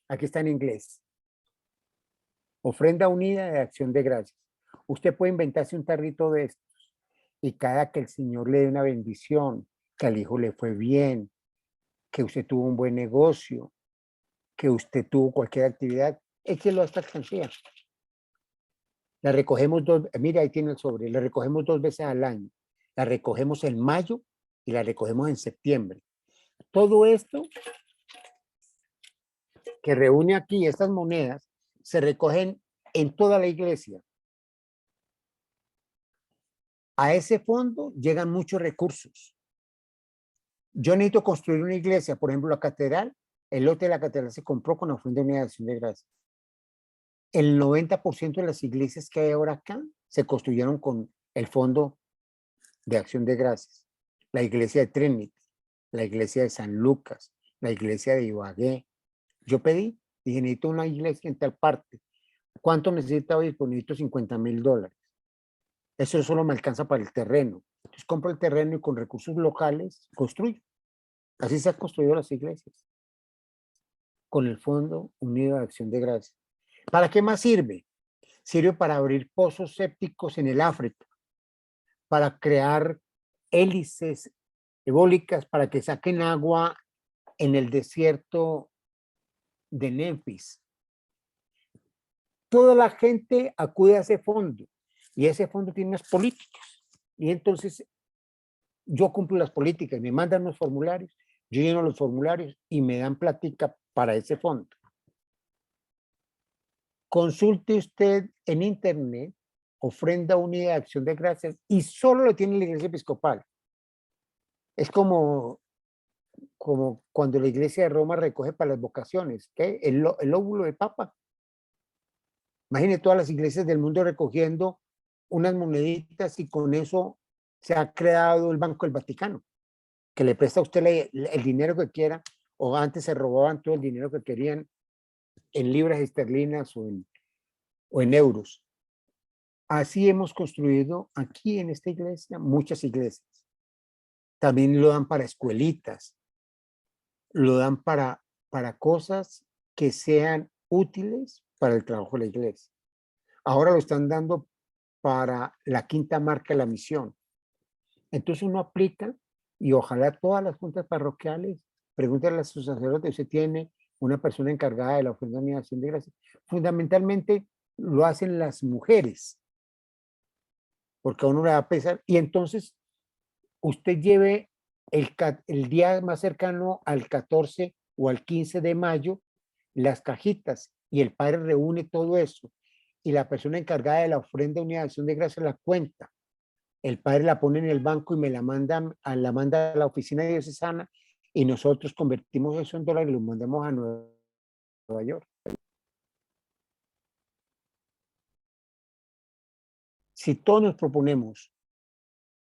Speaker 1: aquí está en inglés. Ofrenda unida de acción de gracias. Usted puede inventarse un tarrito de estos y cada que el Señor le dé una bendición, que al hijo le fue bien, que usted tuvo un buen negocio, que usted tuvo cualquier actividad, échelo a esta cantidad. La recogemos mira, ahí tiene el sobre, la recogemos 2 veces al año. La recogemos en mayo y la recogemos en septiembre. Todo esto que reúne aquí, estas monedas, se recogen en toda la iglesia. A ese fondo llegan muchos recursos. Yo necesito construir una iglesia, por ejemplo, la catedral. El lote de la catedral se compró con la ofrenda de unidad de acción de gracias. El 90% de las iglesias que hay ahora acá se construyeron con el fondo de acción de gracias. La iglesia de Trinity, la iglesia de San Lucas, la iglesia de Ibagué. Yo pedí, dije, necesito una iglesia en tal parte. ¿Cuánto necesita hoy? Pues necesito $50,000. Eso solo me alcanza para el terreno. Entonces compro el terreno y con recursos locales construyo. Así se han construido las iglesias. Con el Fondo Unido de Acción de Gracias. ¿Para qué más sirve? Sirve para abrir pozos sépticos en el África, para crear hélices eólicas para que saquen agua en el desierto de Memphis. Toda la gente acude a ese fondo y ese fondo tiene unas políticas. Y entonces yo cumplo las políticas, me mandan los formularios, yo lleno los formularios y me dan plática para ese fondo. Consulte usted en internet, ofrenda unida de acción de gracias y solo lo tiene la iglesia episcopal. Es como cuando la iglesia de Roma recoge para las vocaciones, ¿qué? El óvulo del Papa. Imagine todas las iglesias del mundo recogiendo unas moneditas y con eso se ha creado el Banco del Vaticano, que le presta a usted el dinero que quiera, o antes se robaban todo el dinero que querían en libras esterlinas o en euros. Así hemos construido aquí en esta iglesia muchas iglesias. También lo dan para escuelitas, lo dan para cosas que sean útiles para el trabajo de la iglesia. Ahora lo están dando para la quinta marca de la misión. Entonces uno aplica y ojalá todas las juntas parroquiales, pregúntenle a sus sacerdotes, usted tiene una persona encargada de la ofrenda de acción de gracias. Fundamentalmente lo hacen las mujeres, porque a uno le va a pesar. Y entonces usted lleve el día más cercano al 14 o al 15 de mayo las cajitas y el padre reúne todo eso y la persona encargada de la ofrenda de unidad de acción de gracias la cuenta. El padre la pone en el banco y me la manda a la oficina diocesana y nosotros convertimos eso en dólares y lo mandamos a Nueva York. Si todos nos proponemos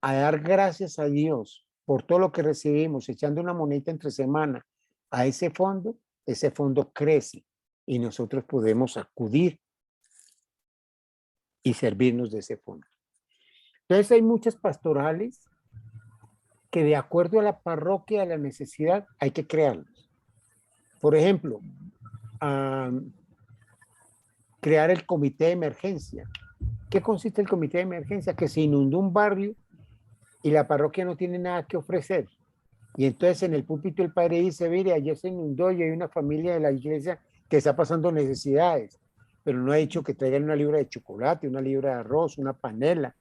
Speaker 1: a dar gracias a Dios por todo lo que recibimos, echando una monedita entre semana a ese fondo crece y nosotros podemos acudir y servirnos de ese fondo. Entonces hay muchas pastorales que de acuerdo a la parroquia, a la necesidad, hay que crearlas. Por ejemplo, crear el comité de emergencia. ¿Qué consiste el comité de emergencia? Que se inundó un barrio y la parroquia no tiene nada que ofrecer. Y entonces en el púlpito el padre dice, mire, ayer se inundó y hay una familia de la iglesia que está pasando necesidades, pero no ha dicho que traigan una libra de chocolate, una libra de arroz, una panela,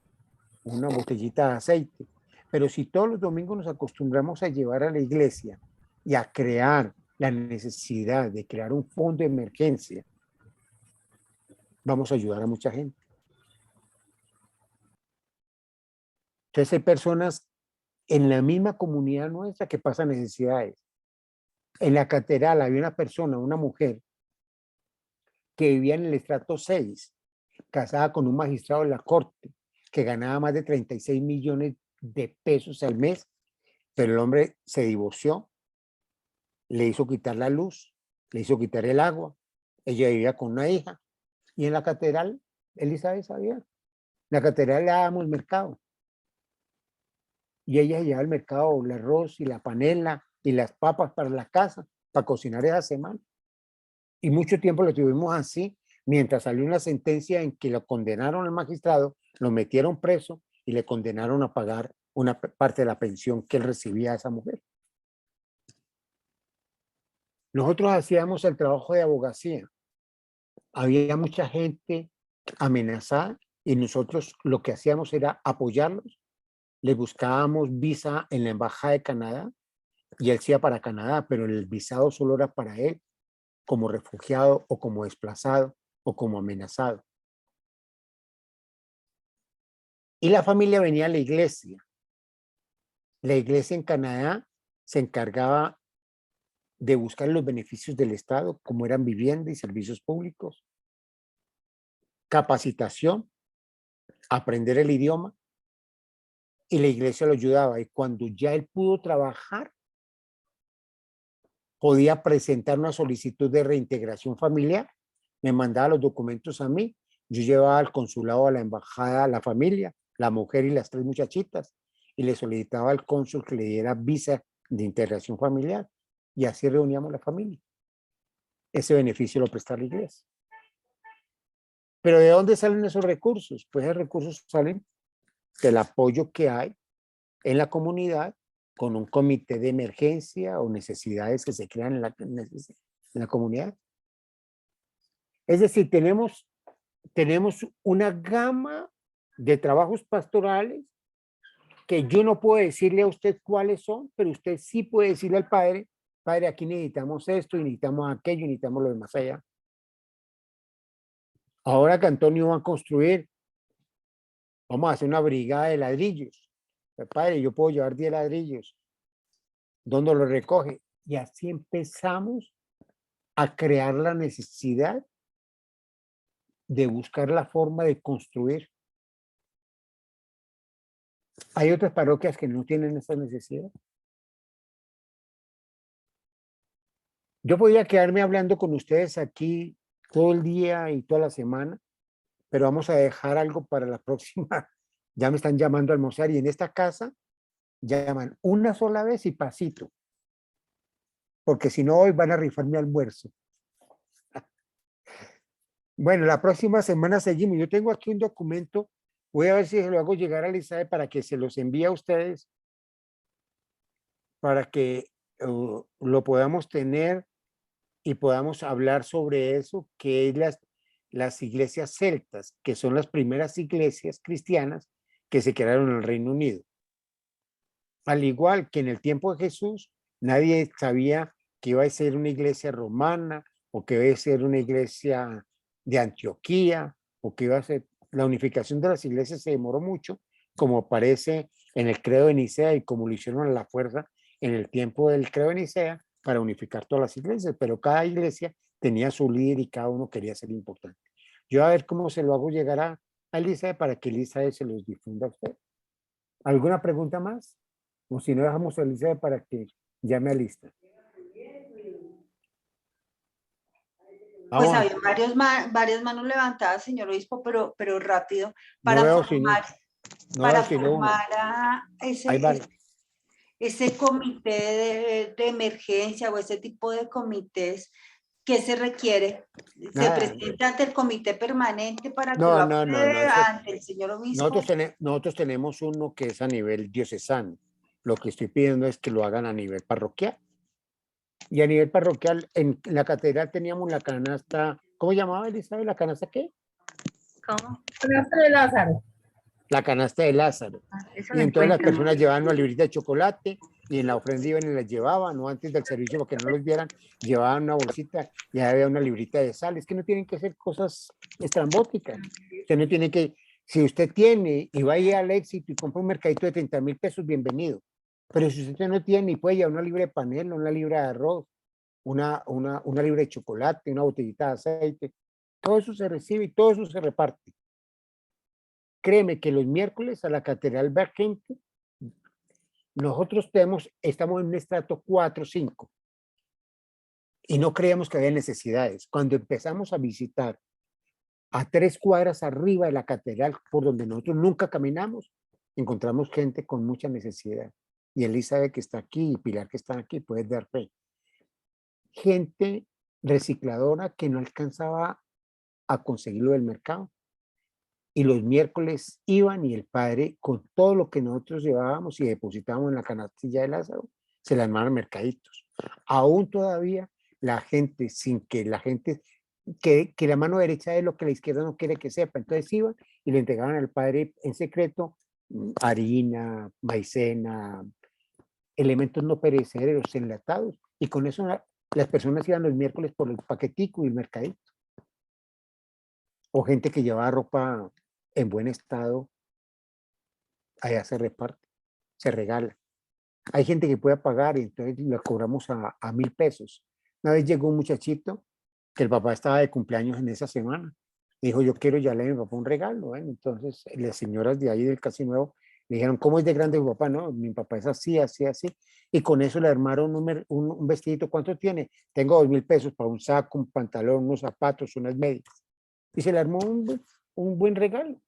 Speaker 1: una botellita de aceite. Pero si todos los domingos nos acostumbramos a llevar a la iglesia y a crear la necesidad de crear un fondo de emergencia, vamos a ayudar a mucha gente. Entonces hay personas en la misma comunidad nuestra que pasan necesidades. En la catedral había una persona, una mujer, que vivía en el estrato 6, casada con un magistrado de la corte, que ganaba más de 36 millones de pesos al mes, pero el hombre se divorció, le hizo quitar la luz, le hizo quitar el agua, ella vivía con una hija, y en la catedral Elizabeth sabía, La catedral le dábamos mercado. Y ella llevaba al mercado el arroz y la panela y las papas para la casa, para cocinar esa semana. Y mucho tiempo lo tuvimos así, mientras salió una sentencia en que lo condenaron al magistrado, lo metieron preso y le condenaron a pagar una parte de la pensión que él recibía a esa mujer. Nosotros hacíamos el trabajo de abogacía. Había mucha gente amenazada y nosotros lo que hacíamos era apoyarlos. Le buscábamos visa en la embajada de Canadá y él se iba para Canadá, pero el visado solo era para él, como refugiado o como desplazado o como amenazado. Y la familia venía a la iglesia. La iglesia en Canadá se encargaba de buscar los beneficios del Estado, como eran vivienda y servicios públicos, capacitación, aprender el idioma, y la iglesia lo ayudaba. Y cuando ya él pudo trabajar, podía presentar una solicitud de reintegración familiar, me mandaba los documentos a mí, yo llevaba al consulado, a la embajada, a la familia, la mujer y las 3 muchachitas, y le solicitaba al cónsul que le diera visa de integración familiar, y así reuníamos la familia. Ese beneficio lo prestaba la iglesia. Pero ¿de dónde salen esos recursos? Pues esos recursos salen del apoyo que hay en la comunidad con un comité de emergencia o necesidades que se crean en la comunidad. Es decir, tenemos una gama de trabajos pastorales que yo no puedo decirle a usted cuáles son, pero usted sí puede decirle al padre, padre, aquí necesitamos esto, y necesitamos aquello, y necesitamos lo demás allá. Ahora que Antonio va a construir, vamos a hacer una brigada de ladrillos. Padre, yo puedo llevar 10 ladrillos. ¿Dónde lo recoge? Y así empezamos a crear la necesidad de buscar la forma de construir. Hay otras parroquias que no tienen esa necesidad. Yo podría quedarme hablando con ustedes aquí todo el día y toda la semana, pero vamos a dejar algo para la próxima. Ya me están llamando a almorzar y en esta casa llaman una sola vez y pasito, porque si no hoy van a rifar mi almuerzo. Bueno, la próxima semana seguimos. Yo tengo aquí un documento, voy a ver si se lo hago llegar a Elizabeth para que se los envíe a ustedes, para que lo podamos tener y podamos hablar sobre eso, que es las iglesias celtas, que son las primeras iglesias cristianas que se crearon en el Reino Unido. Al igual que en el tiempo de Jesús, nadie sabía que iba a ser una iglesia romana o que iba a ser una iglesia de Antioquía o que iba a ser... La unificación de las iglesias se demoró mucho, como aparece en el credo de Nicea y como lo hicieron a la fuerza en el tiempo del credo de Nicea para unificar todas las iglesias, pero cada iglesia tenía su líder y cada uno quería ser importante. Yo a ver cómo se lo hago llegar a Elizabeth para que Elizabeth se los difunda a usted. ¿Alguna pregunta más? O si no, dejamos a Elizabeth para que llame a lista.
Speaker 12: Pues había varias manos levantadas, señor obispo, pero rápido, para
Speaker 1: no
Speaker 12: formar, a ese comité de emergencia o ese tipo de comités. ¿Qué se requiere? ¿Se presenta ante el comité permanente para que lo apruebe ante el señor obispo?
Speaker 1: Nosotros tenemos uno que es a nivel diocesano. Lo que estoy pidiendo es que lo hagan a nivel parroquial. Y a nivel parroquial, en la catedral teníamos la canasta, ¿cómo llamaba Elizabeth? ¿La canasta qué?
Speaker 2: ¿Cómo? Canasta de Lázaro.
Speaker 1: La canasta de Lázaro. Y entonces las personas llevaban una librita de chocolate y en la ofrenda iban y las llevaban, no antes del servicio para que no los vieran, llevaban una bolsita y había una librita de sal. Es que no tienen que hacer cosas estrambóticas. Usted no tiene que, si usted tiene y va a ir al Éxito y compra un mercadito de 30,000 pesos, bienvenido. Pero si usted no tiene, ni puede llevar una libra de panela, una libra de arroz, una libra de chocolate, una botellita de aceite, todo eso se recibe y todo eso se reparte. Créeme que los miércoles a la Catedral va gente. Nosotros estamos en un estrato 4 o 5 y no creíamos que había necesidades. Cuando empezamos a visitar A 3 cuadras arriba de la catedral, por donde nosotros nunca caminamos, encontramos gente con mucha necesidad. Y Elizabeth que está aquí y Pilar que están aquí, puedes dar fe. Gente recicladora que no alcanzaba a conseguirlo del mercado. Y los miércoles iban y el padre, con todo lo que nosotros llevábamos y depositábamos en la canastilla de Lázaro, se le armaban mercaditos. Aún todavía la gente, sin que la gente, que la mano derecha es lo que la izquierda no quiere que sepa, entonces iban y le entregaban al padre en secreto harina, maicena, elementos no perecederos, enlatados, y con eso las personas iban los miércoles por el paquetico y el mercadito. O gente que llevaba ropa en buen estado, allá se reparte, se regala. Hay gente que puede pagar y entonces la cobramos a 1.000 pesos. Una vez llegó un muchachito que el papá estaba de cumpleaños en esa semana. Dijo, yo quiero ya darle a mi papá un regalo. Entonces las señoras de ahí del Casi Nuevo le dijeron, ¿cómo es de grande tu papá? No, mi papá es así, así, así. Y con eso le armaron un vestidito. ¿Cuánto tiene? Tengo 2.000 pesos para un saco, un pantalón, unos zapatos, unas medias. Y se le armó un buen regalo.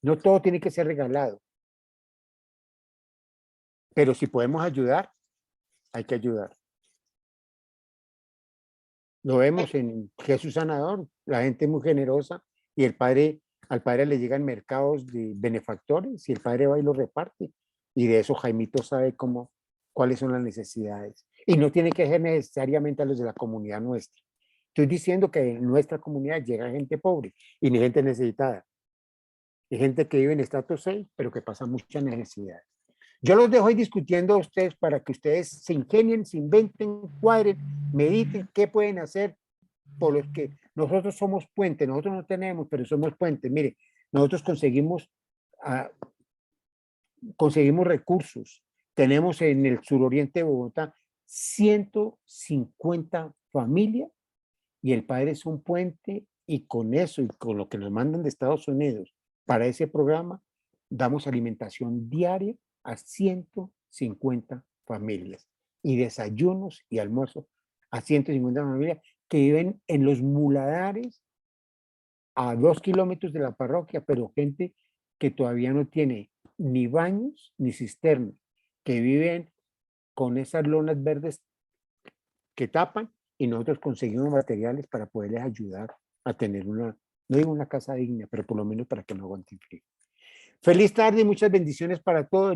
Speaker 1: No todo tiene que ser regalado. Pero si podemos ayudar, hay que ayudar. Lo vemos en Jesús Sanador, la gente es muy generosa y al padre le llegan mercados de benefactores y el padre va y los reparte. Y de eso Jaimito sabe cuáles son las necesidades. Y no tiene que ser necesariamente a los de la comunidad nuestra. Estoy diciendo que en nuestra comunidad llega gente pobre y ni gente necesitada. Hay gente que vive en estatus 6, pero que pasa mucha necesidad. Yo los dejo ahí discutiendo a ustedes para que ustedes se ingenien, se inventen, cuadren, mediten qué pueden hacer por los que nosotros somos puente. Nosotros no tenemos, pero somos puente. Mire, nosotros conseguimos recursos. Tenemos en el suroriente de Bogotá 150 familias y el padre es un puente y con eso y con lo que nos mandan de Estados Unidos para ese programa damos alimentación diaria a 150 familias y desayunos y almuerzos a 150 familias que viven en los muladares a 2 kilómetros de la parroquia, pero gente que todavía no tiene ni baños ni cisternas, que viven con esas lonas verdes que tapan y nosotros conseguimos materiales para poderles ayudar a tener no digo una casa digna, pero por lo menos para que no aguanten frío. Feliz tarde y muchas bendiciones para todos.